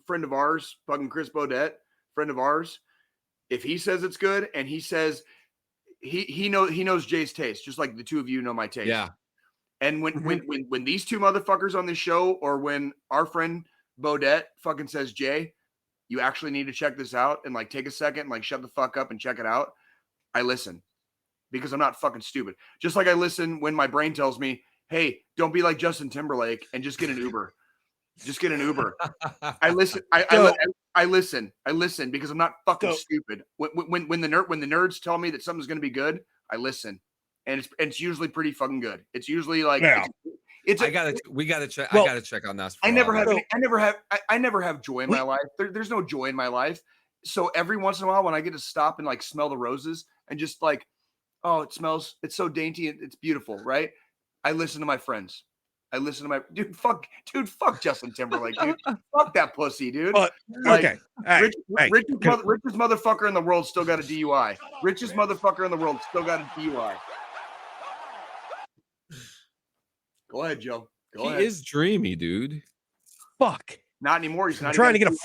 friend of ours, fucking Chris Bodette, friend of ours, if he says it's good and he says he knows Jay's taste, just like the two of you know my taste. Yeah. And when these two motherfuckers on this show, or when our friend Bodette fucking says, Jay, you actually need to check this out, and like take a second and like shut the fuck up and check it out, I listen, because I'm not fucking stupid. Just like I listen when my brain tells me, hey, don't be like Justin Timberlake and just get an Uber. Just get an Uber. I listen. I listen because I'm not fucking stupid. When the nerds tell me that something's going to be good, I listen. And it's usually pretty fucking good. It's usually like we gotta check. Well, I gotta check on that. I never have joy in my life. There's no joy in my life. So every once in a while, when I get to stop and like smell the roses and just like, oh, it's so dainty and it's beautiful, right? I listen to my friends. I listen to my fuck Justin Timberlake, dude. Fuck that pussy, dude. Okay. Richest motherfucker in the world still got a DUI. Richest motherfucker in the world still got a DUI. Go ahead, Joe. Go ahead. He is dreamy, dude. Fuck. Not anymore. He's not trying to get a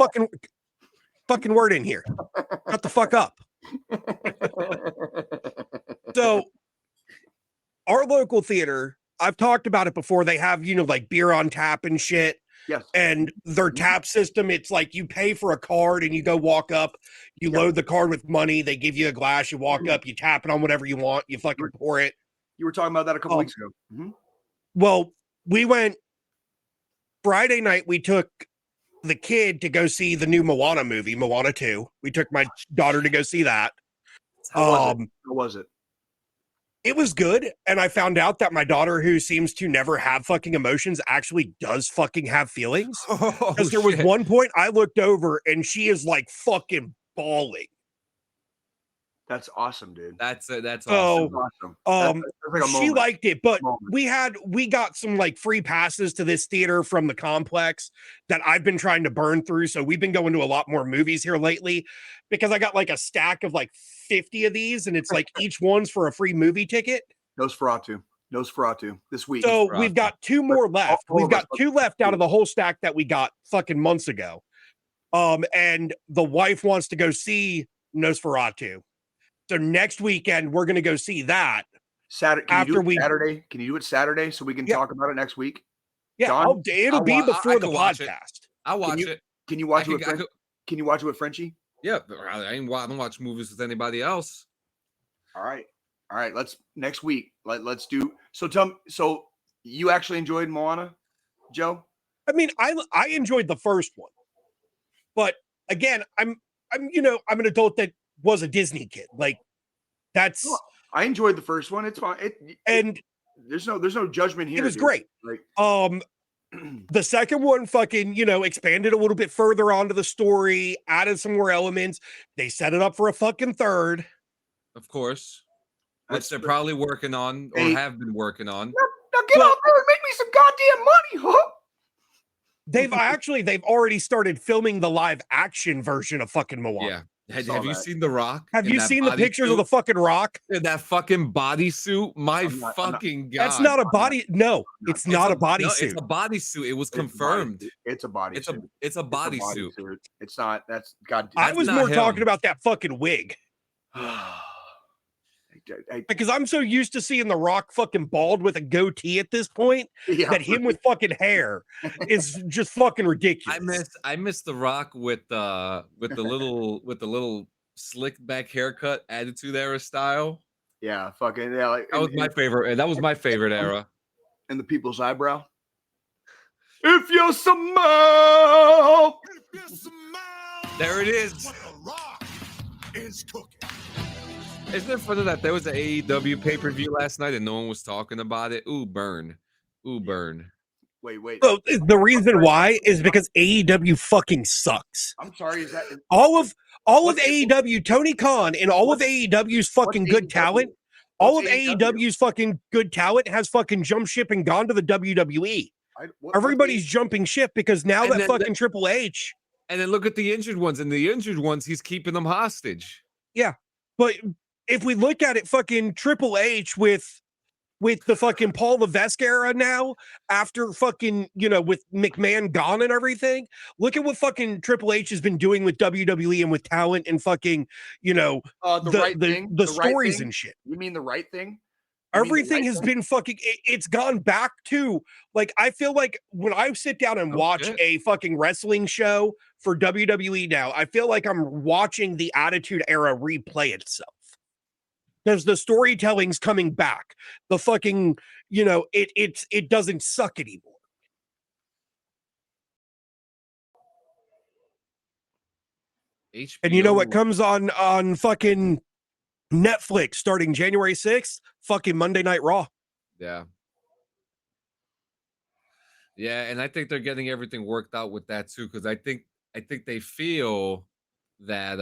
fucking word in here. Shut the fuck up. So, our local theater, I've talked about it before. They have, like beer on tap and shit. Yes. And their tap system, it's like you pay for a card and you go walk up, you load the card with money, they give you a glass, you walk up, you tap it on whatever you want, you fucking pour it. You were talking about that a couple weeks ago. Mm-hmm. Well, we went Friday night, we took the kid to go see the new Moana movie, Moana 2. We took my daughter to go see that. How was it? It was good, and I found out that my daughter, who seems to never have fucking emotions, actually does fucking have feelings. Because there was one point I looked over, and she is like fucking bawling. That's awesome, dude. That's awesome. That's like she liked it, but we got some like free passes to this theater from the complex that I've been trying to burn through. So we've been going to a lot more movies here lately because I got like a stack of like 50 of these, and it's like each one's for a free movie ticket. Nosferatu this week. So we've got two more left. We've got two left out of the whole stack that we got fucking months ago. And the wife wants to go see Nosferatu. So next weekend we're going to go see that. Saturday. Can you do it Saturday so we can talk about it next week? Yeah, John, it'll be before the podcast. I'll watch it. Can you watch it? Can you watch it with Frenchie? Yeah, I don't watch movies with anybody else. All right. Let's next week. Let's do. So you actually enjoyed Moana, Joe? I mean, I enjoyed the first one, but again, I'm an adult that was a Disney kid. Like that's. I enjoyed the first one. It's fine. And there's no judgment here. It was great. Like, the second one fucking, expanded a little bit further onto the story, added some more elements. They set it up for a fucking third. Of course. Which they're probably working on or have been working on. Now get out there and make me some goddamn money, huh? They've already started filming the live action version of fucking Moana. Yeah. Have you seen The Rock? Have you seen the pictures of the fucking Rock? In that fucking bodysuit? God. That's not a body. No, it's not a bodysuit. It's a bodysuit. It was confirmed. It's a bodysuit. It's a bodysuit. It's not. That's God. I was more talking about that fucking wig. Because I'm so used to seeing The Rock fucking bald with a goatee at this point that him with fucking hair is just fucking ridiculous. I miss The Rock with the little slick back haircut, Attitude Era style. Yeah, fucking yeah. Like, That was my favorite. That was my favorite era. And the people's eyebrow. If you smell, there it is. What The Rock is cooking. Isn't it funny that there was an AEW pay-per-view last night and no one was talking about it? Ooh, burn. Ooh, burn. Wait. So the reason why is because AEW fucking sucks. I'm sorry. Is that all of AEW, Tony Khan, and all of AEW's fucking good talent, all of AEW's fucking good talent has fucking jumped ship and gone to the WWE. Everybody's jumping ship because now that fucking Triple H. And then look at the injured ones, and the injured ones, he's keeping them hostage. Yeah, but if we look at it, fucking Triple H with the fucking Paul Levesque era now, after fucking, with McMahon gone and everything, look at what fucking Triple H has been doing with WWE and with talent and fucking, the stories and shit. You mean the right thing? Everything has been fucking, it's gone back to, like, I feel like when I sit down and watch a fucking wrestling show for WWE now, I feel like I'm watching the Attitude Era replay itself. Because the storytelling's coming back. The fucking, it doesn't suck anymore. HBO. And you know what comes on fucking Netflix starting January 6th? Fucking Monday Night Raw. Yeah. Yeah, and I think they're getting everything worked out with that too, because I think they feel that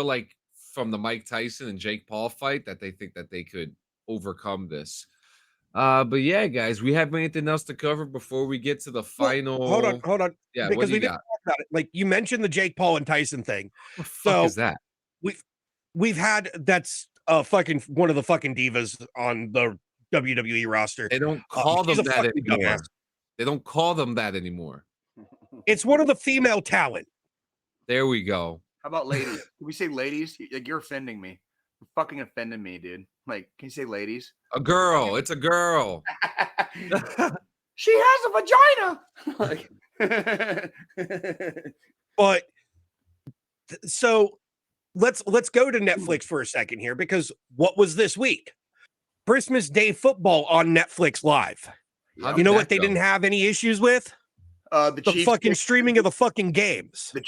like from the Mike Tyson and Jake Paul fight that they think that they could overcome this. But yeah, guys, we have anything else to cover before we get to the final? Well, hold on. Yeah, because what do we you didn't got? talk about it. Like you mentioned the Jake Paul and Tyson thing. What the fuck is that? We've had that's fucking one of the fucking divas on the WWE roster. They don't call them that anymore. Dumbass. They don't call them that anymore. It's one of the female talent. There we go. How about ladies? Can we say ladies? Like, you're offending me. You're fucking offending me, dude. Like, can you say ladies? A girl. It's a girl. She has a vagina. But so let's go to Netflix for a second here, because what was this week? Christmas Day football on Netflix Live. You know what they didn't have any issues with? The Chiefs fucking streaming of the fucking games. The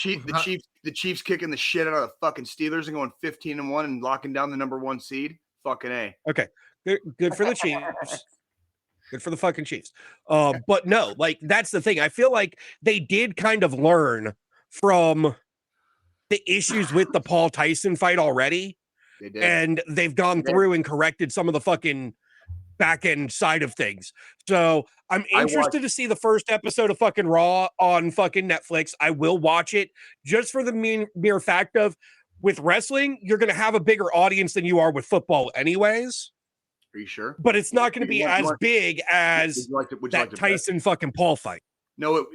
Chiefs kicking the shit out of the fucking Steelers and going 15-1 and locking down the number 1 seed. Fucking A. Okay. Good for the Chiefs. Good for the fucking Chiefs. But no, like that's the thing. I feel like they did kind of learn from the issues with the Paul Tyson fight already. They did. And they've gone through and corrected some of the fucking back end side of things. So I'm interested to see the first episode of fucking Raw on fucking Netflix. I will watch it just for the mere fact of, with wrestling, you're going to have a bigger audience than you are with football anyways. Are you sure? But it's not going to be as big as that Tyson fucking Paul fight. No,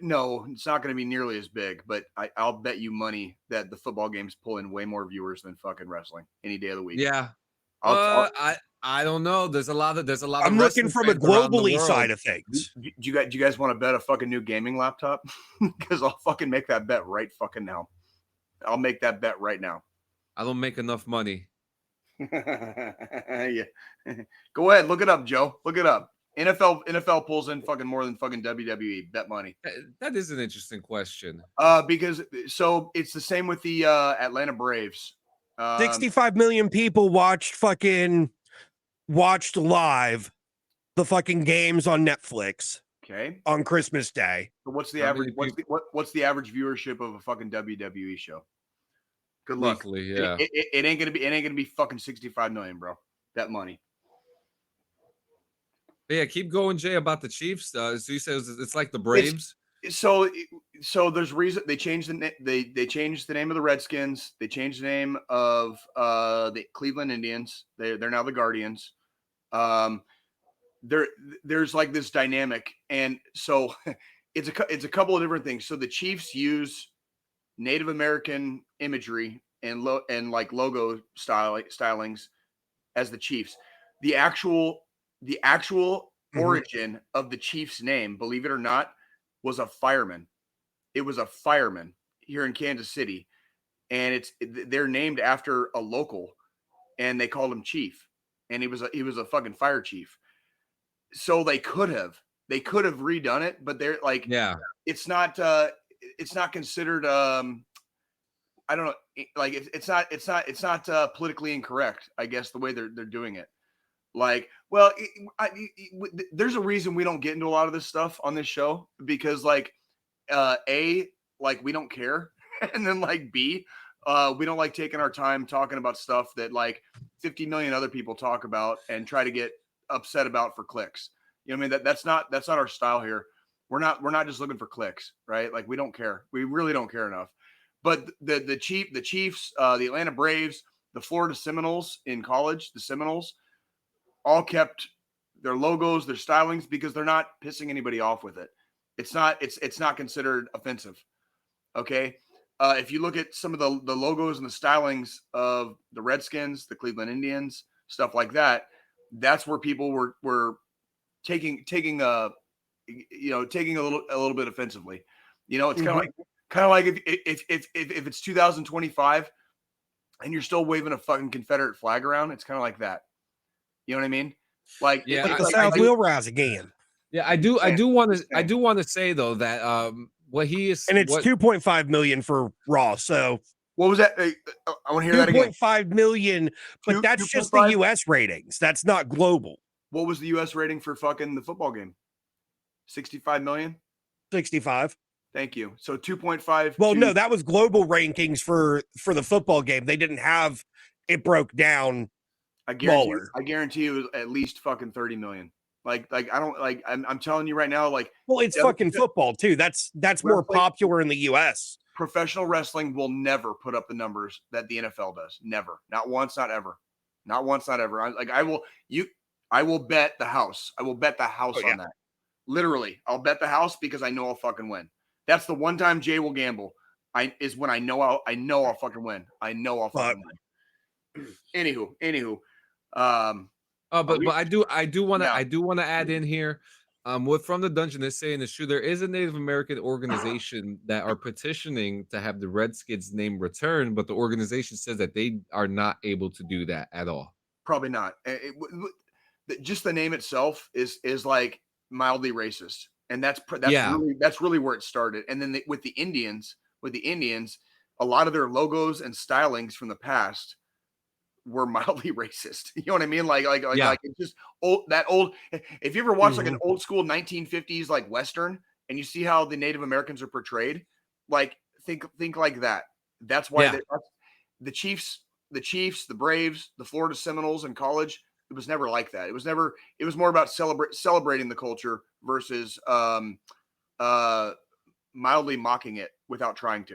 it's not going to be nearly as big, but I'll bet you money that the football games pull in way more viewers than fucking wrestling any day of the week. Yeah. I don't know. There's a lot of I'm looking from a globally side of things. Do you guys want to bet a fucking new gaming laptop? Because I'll fucking make that bet right fucking now. I'll make that bet right now. I don't make enough money. Yeah. Go ahead, look it up, Joe. Look it up. NFL pulls in fucking more than fucking WWE. Bet money. That is an interesting question. Because so it's the same with the Atlanta Braves. 65 million people watched live the fucking games on Netflix. Okay. On Christmas Day. So what's the average? What's the average viewership of a fucking WWE show? Good luck. Weekly, yeah. It ain't gonna be fucking 65 million, bro. Bet money. But yeah, keep going, Jay, about the Chiefs. So you said it's like the Braves. So there's reason they changed they changed the name of the Redskins. They changed the name of the Cleveland Indians. They're now the Guardians. There's like this dynamic, and so it's a couple of different things. So the Chiefs use Native American imagery and like logo stylings as the Chiefs. The actual origin of the Chiefs name, believe it or not, was a fireman. It was a fireman here in Kansas City, and they're named after a local, and they called him Chief, and he was a fucking fire chief. So they could have redone it, but they're like, Yeah. it's not considered I don't know, like it's not politically incorrect, I guess, the way they're doing it. Like, well, there's a reason we don't get into a lot of this stuff on this show, because like A, like we don't care, and then like B, we don't like taking our time talking about stuff that like 50 million other people talk about and try to get upset about for clicks. You know what I mean? That's not our style here. We're not just looking for clicks, right? Like we don't care. We really don't care enough. But the Chiefs, the Atlanta Braves, the Florida Seminoles in college, the Seminoles, all kept their logos, their stylings, because they're not pissing anybody off with it. It's not considered offensive. Okay. If you look at some of the logos and the stylings of the Redskins, the Cleveland Indians, stuff like that, that's where people were taking a little bit offensively. You know, it's kind of like if it's 2025 and you're still waving a fucking Confederate flag around, it's kind of like that. You know what I mean? Like, yeah, the South will rise again. Yeah, I do want to say though that what he is, and it's 2.5 million for Raw. So what was that? I want to hear that again. 2.5 million, but that's just the US ratings. That's not global. What was the US rating for fucking the football game? 65 million? 65. Thank you. So 2.5. Well, no, that was global rankings for the football game. They didn't have it broke down. I guarantee it was at least fucking 30 million. Like I don't like. I'm telling you right now. Like, well, it's fucking football too. That's more popular in the U.S. Professional wrestling will never put up the numbers that the NFL does. Never. Not once. Not ever. Not once. Not ever. I will bet the house. I will bet the house on that. Literally, I'll bet the house because I know I'll fucking win. That's the one time Jay will gamble. Is when I know I'll fucking win. I know I'll fucking win. Anywho. But I do want to add in here. What From the Dungeon is saying is true. There is a Native American organization that are petitioning to have the Redskins name returned, but the organization says that they are not able to do that at all. Probably not. Just the name itself is like mildly racist, and that's really where it started. And then with the Indians, a lot of their logos and stylings from the past were mildly racist. You know what I mean? Like it's just old. If you ever watch like an old school 1950s like Western, and you see how the Native Americans are portrayed, like think like that. That's why the Chiefs, the Braves, the Florida Seminoles in college, it was never like that. It was more about celebrating the culture versus mildly mocking it without trying to.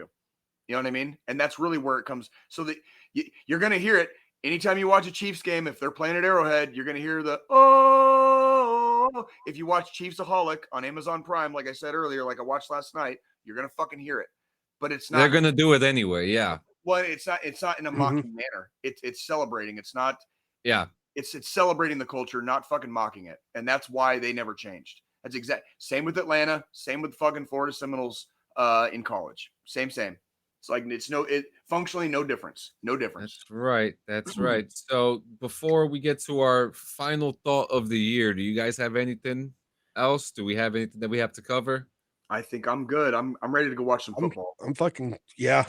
You know what I mean? And that's really where it comes. So that you're going to hear it anytime you watch a Chiefs game. If they're playing at Arrowhead, you're going to hear the oh. If you watch Chiefsaholic on Amazon Prime, like I said earlier, like I watched last night, you're going to fucking hear it. But it's not. They're going to do it anyway. Yeah. Well, it's not in a mocking manner. It's celebrating. It's not. Yeah. It's celebrating the culture, not fucking mocking it. And that's why they never changed. That's same with Atlanta, same with fucking Florida Seminoles in college. Same. It's like functionally no difference. No difference. That's right. So before we get to our final thought of the year, do you guys have anything else? Do we have anything that we have to cover? I think I'm good. I'm ready to go watch some football. I'm fucking yeah.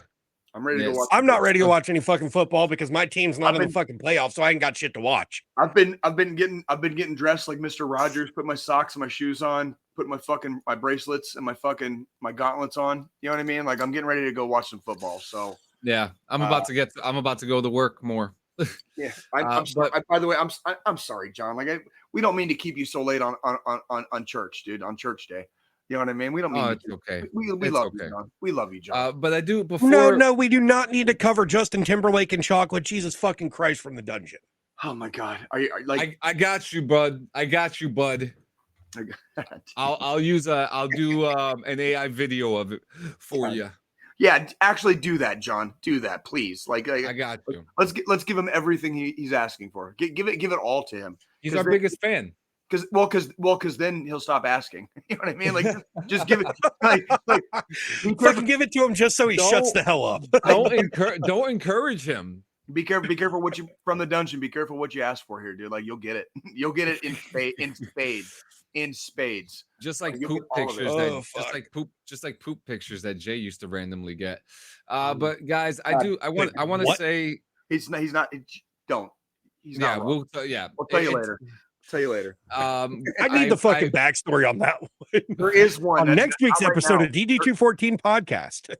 I'm ready to go watch. I'm not ready to watch any fucking football because my team's not in the fucking playoffs, so I ain't got shit to watch. I've been getting dressed like Mr. Rogers, put my socks and my shoes on, put my bracelets and my gauntlets on. You know what I mean? Like I'm getting ready to go watch some football. So yeah, I'm about to go to work more. Yeah. I'm sorry. By the way, I'm sorry, John. Like we don't mean to keep you so late on church, dude, on church day. You know what I mean? We don't mean it's okay. We love you, John. We love you, John. But I do before. No, we do not need to cover Justin Timberlake and chocolate. Jesus fucking Christ from the dungeon. Oh my God. Are you like? I got you, bud. I'll do an AI video of it for you. Yeah, actually do that, John. Do that, please. Like I got you. Let's give him everything he's asking for. Give it all to him. He's our biggest fan. Because then he'll stop asking. You know what I mean? Like just give it. Like fucking give it to him just so he shuts the hell up. Don't encourage him. Be careful what you from the dungeon. Be careful what you ask for here, dude. Like you'll get it. You'll get it in spades. Just like poop pictures just like poop pictures that Jay used to randomly get. But guys, I want to say he's not. Don't. He's not. We'll tell you later. Tell you later. I need the fucking backstory on that one. There is one on next week's episode of DD214 Podcast.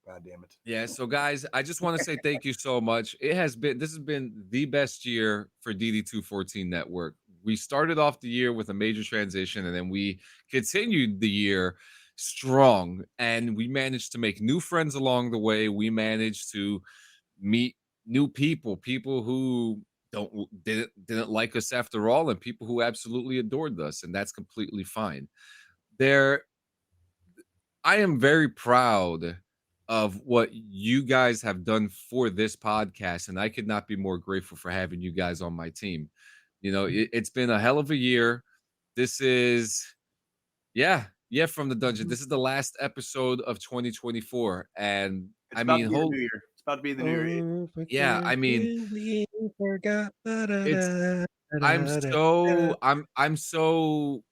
God damn it. Yeah, so guys, I just want to say thank you so much. This has been the best year for DD214 Network. We started off the year with a major transition, and then we continued the year strong, and we managed to make new friends along the way. We managed to meet new people who didn't like us after all, and people who absolutely adored us, and that's completely fine. I am very proud of what you guys have done for this podcast, and I could not be more grateful for having you guys on my team. You know, it's been a hell of a year. This is from the dungeon. This is the last episode of 2024, and it's about to be the new year. Yeah, I mean, I'm so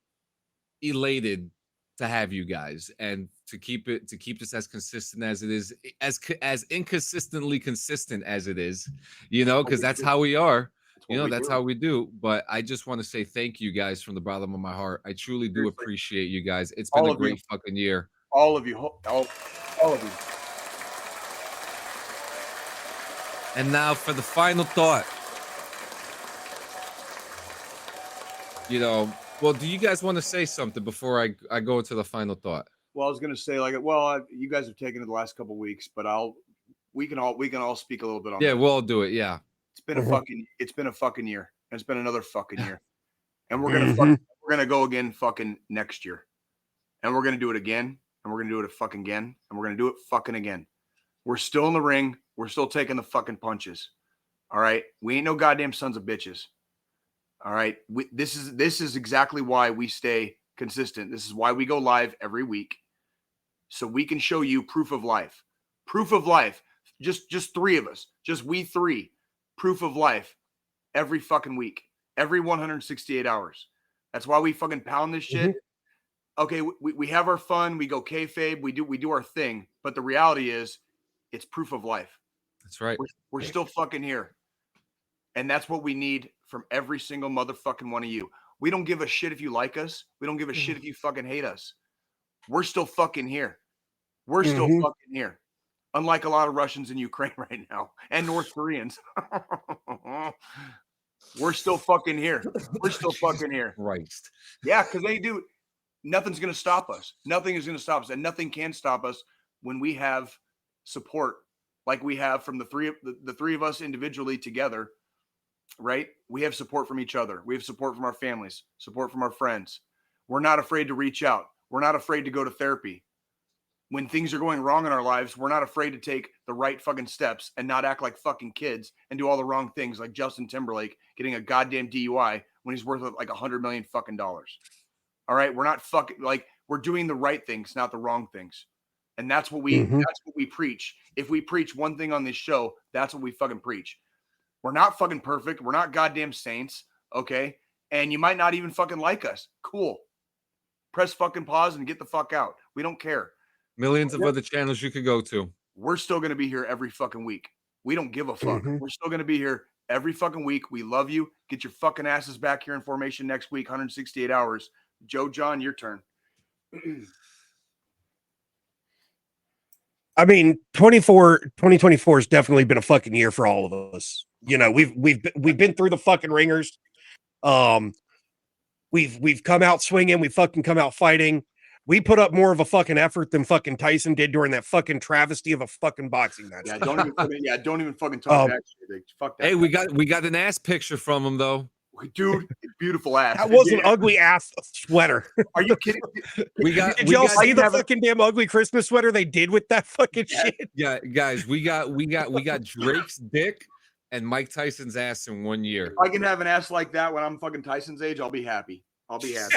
elated to have you guys and to keep this as consistent as it is, as inconsistently consistent as it is, you know, because that's how we are. That's how we do. But I just want to say thank you guys from the bottom of my heart. I truly do appreciate you guys. It's been a great fucking year. All of you. All of you. And now for the final thought. Well, do you guys want to say something before I go into the final thought? Well, I was going to say you guys have taken it the last couple of weeks, but we can all speak a little bit on that. Yeah, we'll all do it. Yeah. It's been a fucking year. And it's been another fucking year. And we're going to go again fucking next year. And we're going to do it again. And we're going to do it fucking again. And we're going to do it fucking again. We're still in the ring. We're still taking the fucking punches. All right. We ain't no goddamn sons of bitches. All right. This is exactly why we stay consistent. This is why we go live every week. So we can show you proof of life. Proof of life. Just three of us. Just we three. Proof of life every fucking week. Every 168 hours. That's why we fucking pound this shit. Okay, we have our fun. We go kayfabe. We do our thing. But the reality is, it's proof of life. That's right. We're still fucking here. And that's what we need from every single motherfucking one of you. We don't give a shit if you like us. We don't give a shit if you fucking hate us. We're still fucking here. We're still fucking here. Unlike a lot of Russians in Ukraine right now and North Koreans. We're still fucking here. We're still fucking here. Christ. Yeah, because they do. Nothing's going to stop us. Nothing is going to stop us. And nothing can stop us when we have support like we have from the three of us individually together, right? We have support from each other. We have support from our families, support from our friends. We're not afraid to reach out. We're not afraid to go to therapy. When things are going wrong in our lives, we're not afraid to take the right fucking steps and not act like fucking kids and do all the wrong things like Justin Timberlake getting a goddamn DUI when he's worth like $100 million fucking dollars. All right. We're not fucking we're doing the right things, not the wrong things. And that's what we preach. If we preach one thing on this show, that's what we fucking preach. We're not fucking perfect. We're not goddamn saints. Okay. And you might not even fucking like us. Cool. Press fucking pause and get the fuck out. We don't care. Millions of other channels you could go to. We're still going to be here every fucking week. We don't give a fuck. We're still going to be here every fucking week. We love you. Get your fucking asses back here in formation next week, 168 hours. Joe, John, your turn. I mean, 2024 has definitely been a fucking year for all of us. You know, we've been through the fucking ringers. We've come out swinging. We fucking come out fighting. We put up more of a fucking effort than fucking Tyson did during that fucking travesty of a fucking boxing match. Yeah, don't even fucking talk that shit. Fuck that. Hey, we got an ass picture from him though. Dude, beautiful ass. That was an ugly ass sweater. Are you kidding? Did y'all see the fucking damn ugly Christmas sweater they did with that fucking shit? Yeah, guys, we got Drake's dick and Mike Tyson's ass in 1 year. If I can have an ass like that when I'm fucking Tyson's age, I'll be happy. Yeah.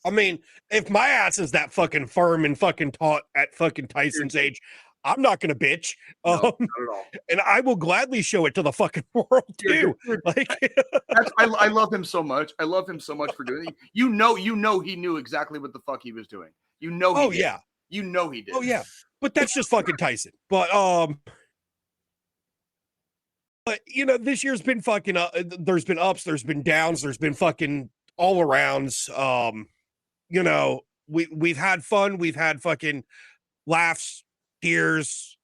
I mean, if my ass is that fucking firm and fucking taut at fucking Tyson's age, I'm not gonna bitch. No, not at all. And I will gladly show it to the fucking world too. Like, I love him so much. I love him so much for doing it. You know, he knew exactly what the fuck he was doing. You know, he did. Yeah. You know he did. Oh yeah, but that's just fucking Tyson. But you know, this year's been fucking. There's been ups, there's been downs, there's been fucking all arounds. You know, we've had fun, we've had fucking laughs, tears,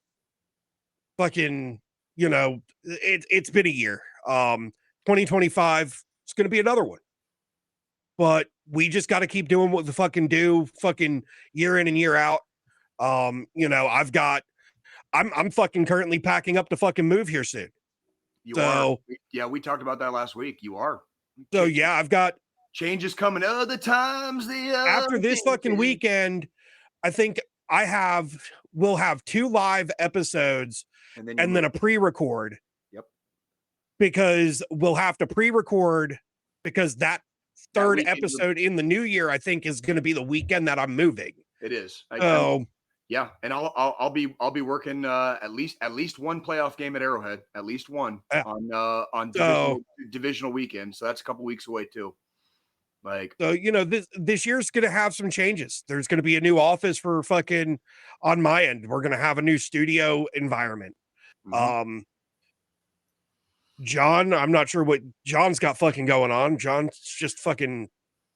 fucking. You know, it's been a year. 2025 is going to be another one. But we just got to keep doing what the fucking do, fucking year in and year out. You know, I'm fucking currently packing up to fucking move here soon. You are. Yeah, we talked about that last week. You are. So yeah, I've got changes coming. Other times after this fucking weekend, I think we'll have 2 live episodes and then a pre-record. Yep. Because we'll have to pre-record because that third episode in the new year, I think, is going to be the weekend that I'm moving. It is. Yeah, and I'll be working at least one playoff game at Arrowhead, at least one on divisional weekend. So that's a couple weeks away too. So you know, this year's going to have some changes. There's going to be a new office for fucking on my end. We're going to have a new studio environment. Mm-hmm. John, I'm not sure what John's got fucking going on. John's just fucking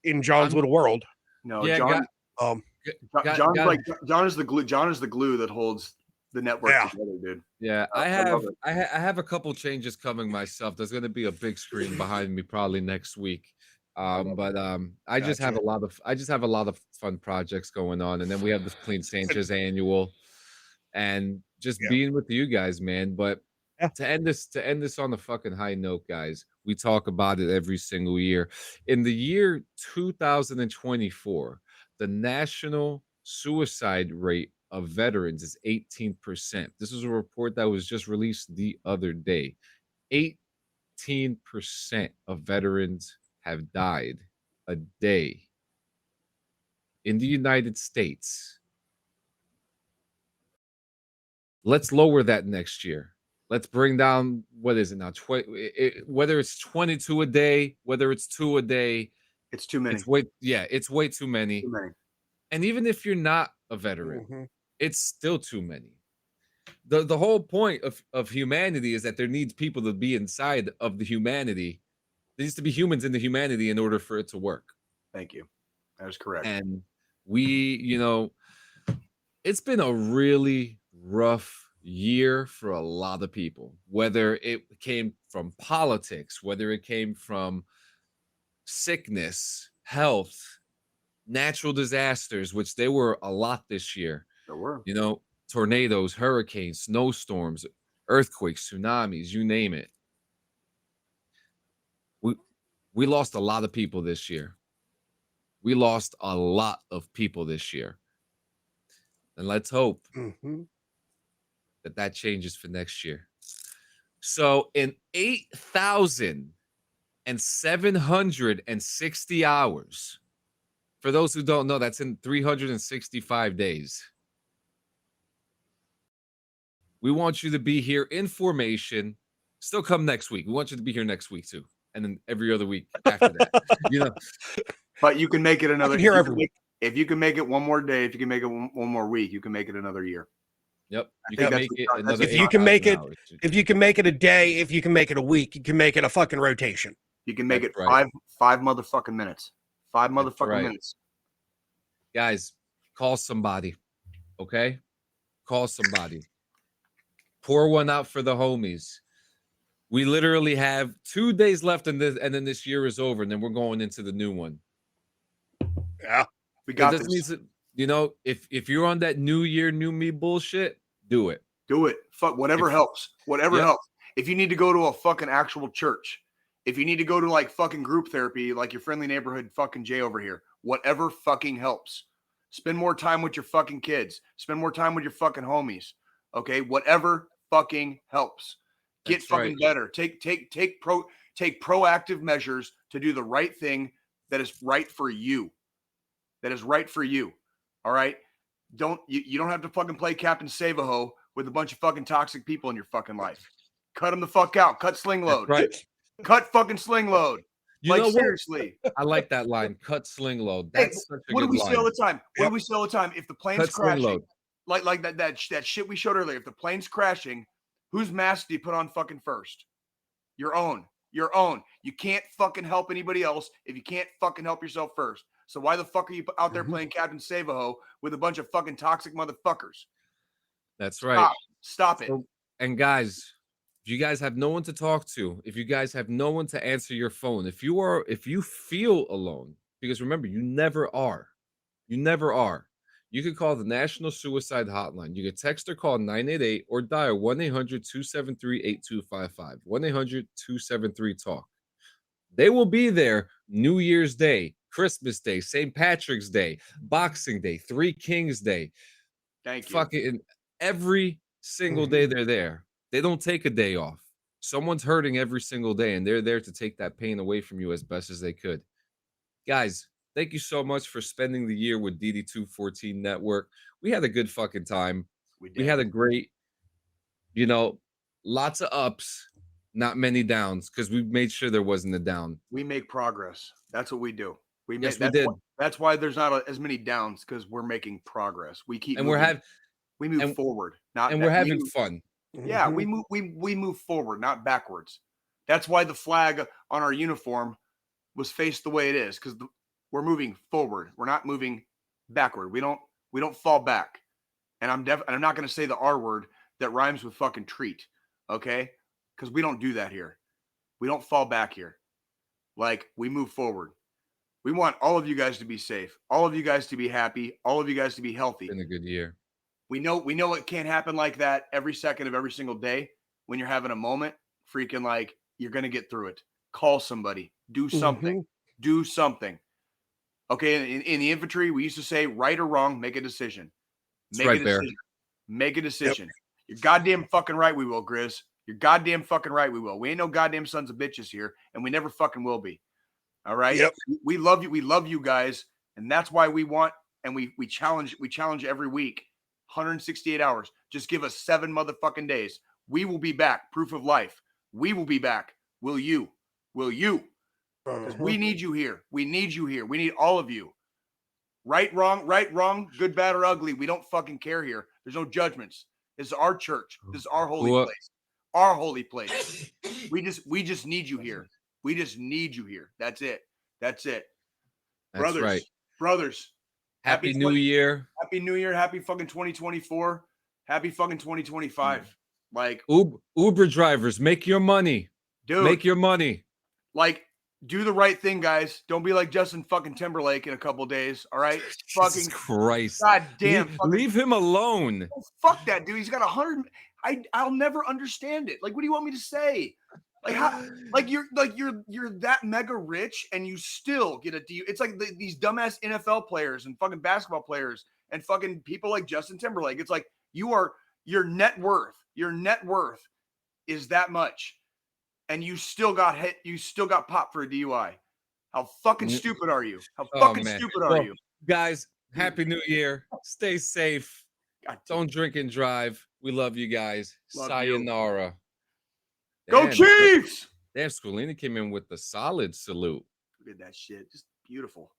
in John's little world. No, yeah, John. John is the glue. John is the glue that holds the network together, dude. Yeah, I have a couple changes coming myself. There's going to be a big screen behind me probably next week. I just have a lot of fun projects going on, and then we have this Clean Sanchez annual, and just being with you guys, man. But to end this on a fucking high note, guys, we talk about it every single year. In the year 2024, the national suicide rate of veterans is 18%. This is a report that was just released the other day. 18% of veterans have died a day in the United States. Let's lower that next year. Let's bring down, what is it now? Whether it's 22 a day, whether it's 2 a day, it's too many. It's way too many. And even if you're not a veteran, it's still too many. The whole point of humanity is that there needs people to be inside of the humanity. There needs to be humans in the humanity in order for it to work. Thank you. That is correct. And it's been a really rough year for a lot of people, whether it came from politics, whether it came from sickness, health, natural disasters, which there were a lot this year. There were. Tornadoes, hurricanes, snowstorms, earthquakes, tsunamis, you name it. We lost a lot of people this year. And let's hope that changes for next year. So in 8,760 hours, for those who don't know, that's in 365 days. We want you to be here in formation. Still come next week. We want you to be here next week too. And then every other week after that. But you can make it another year every week. If you can make it one more day, if you can make it one more week, you can make it another year. Yep. You can make it another. If you can make it, if you can make it a day, if you can make it a week, you can make it a fucking rotation. You can make it five motherfucking minutes. 5 motherfucking minutes. Guys, call somebody. Okay? Call somebody. Pour one out for the homies. We literally have 2 days left in this, and then this year is over, and then we're going into the new one. Yeah. We got this. If you're on that new year, new me bullshit, do it. Do it. Fuck whatever helps. Whatever helps. If you need to go to a fucking actual church If you need to go to like fucking group therapy, like your friendly neighborhood fucking Jay over here, whatever fucking helps. Spend more time with your fucking kids. Spend more time with your fucking homies. Okay, whatever fucking helps. Get That's fucking right. better. Take proactive measures to do the right thing that is right for you. That is right for you. All right. You don't have to fucking play Captain Save-A-Ho with a bunch of fucking toxic people in your fucking life. Cut them the fuck out. Cut sling load. Right. Cut fucking sling load. You know what? Seriously. I like that line. Cut sling load. Hey, That's such a what do good we say line. all the time? What Yep. do we say all the time? If the plane's Cut sling crashing, load. like that shit we showed earlier, if the plane's crashing, whose mask do you put on fucking first? Your own. Your own. You can't fucking help anybody else if you can't fucking help yourself first. So why the fuck are you out there playing Captain Save-A-Ho with a bunch of fucking toxic motherfuckers? That's right. Stop it. So, and guys, if you guys have no one to talk to, if you guys have no one to answer your phone, if you feel alone, because remember, you never are. You never are. You can call the National Suicide Hotline. You can text or call 988 or dial 1-800-273-8255. 1-800-273-TALK. They will be there New Year's Day, Christmas Day, St. Patrick's Day, Boxing Day, Three Kings Day. Thank you. Fucking every single day they're there. They don't take a day off. Someone's hurting every single day, and they're there to take that pain away from you as best as they could. Guys, thank you so much for spending the year with DD214 Network. We had a good fucking time. We had a great, lots of ups, not many downs, because we made sure there wasn't a down. We make progress. That's what we do. We did. That's why there's not as many downs, because we're making progress. We keep and moving. We move forward, we're having fun. Yeah, we move forward, not backwards. That's why the flag on our uniform was faced the way it is, because we're moving forward. We're not moving backward. We don't fall back. And I'm not going to say the R word that rhymes with fucking treat, okay? Because we don't do that here. We don't fall back here. Like, we move forward. We want all of you guys to be safe, all of you guys to be happy, all of you guys to be healthy. It's been a good year. We know it can't happen like that every second of every single day. When you're having a moment, freaking like, you're going to get through it. Call somebody. Do something. Do something. Okay, in the infantry, we used to say, right or wrong, make a decision. Make a decision. Make a decision. Yep. You're goddamn fucking right we will, Grizz. You're goddamn fucking right we will. We ain't no goddamn sons of bitches here, and we never fucking will be. All right? Yep. We love you. We love you guys, and that's why we want, and we challenge every week. 168 hours. Just give us 7 motherfucking days. We will be back. Proof of life. We will be back. Will you? Will you? Because we need you here. We need you here. We need all of you. Right, wrong, good, bad, or ugly. We don't fucking care here. There's no judgments. This is our church. This is our holy place. Our holy place. We just need you here. We just need you here. That's it. That's it. That's right. Brothers. Happy New Year. Happy New Year. Happy fucking 2024. Happy fucking 2025. Like Uber drivers, make your money. Dude. Make your money. Like, do the right thing, guys. Don't be like Justin fucking Timberlake in a couple days. All right. Jesus Christ. God damn. Leave him alone. Oh, fuck that dude. He's got 100. I'll never understand it. Like, what do you want me to say? Like, how? You're that mega rich and you still get a deal. It's like these dumbass NFL players and fucking basketball players and fucking people like Justin Timberlake. It's like your net worth is that much, and you still got hit. You still got popped for a DUI. How fucking stupid are you? How fucking stupid are you? Guys, Happy New Year. Stay safe. Don't drink and drive. We love you guys. Sayonara. You. Go Chiefs! Damn, Squilini came in with the solid salute. Look at that shit. Just beautiful.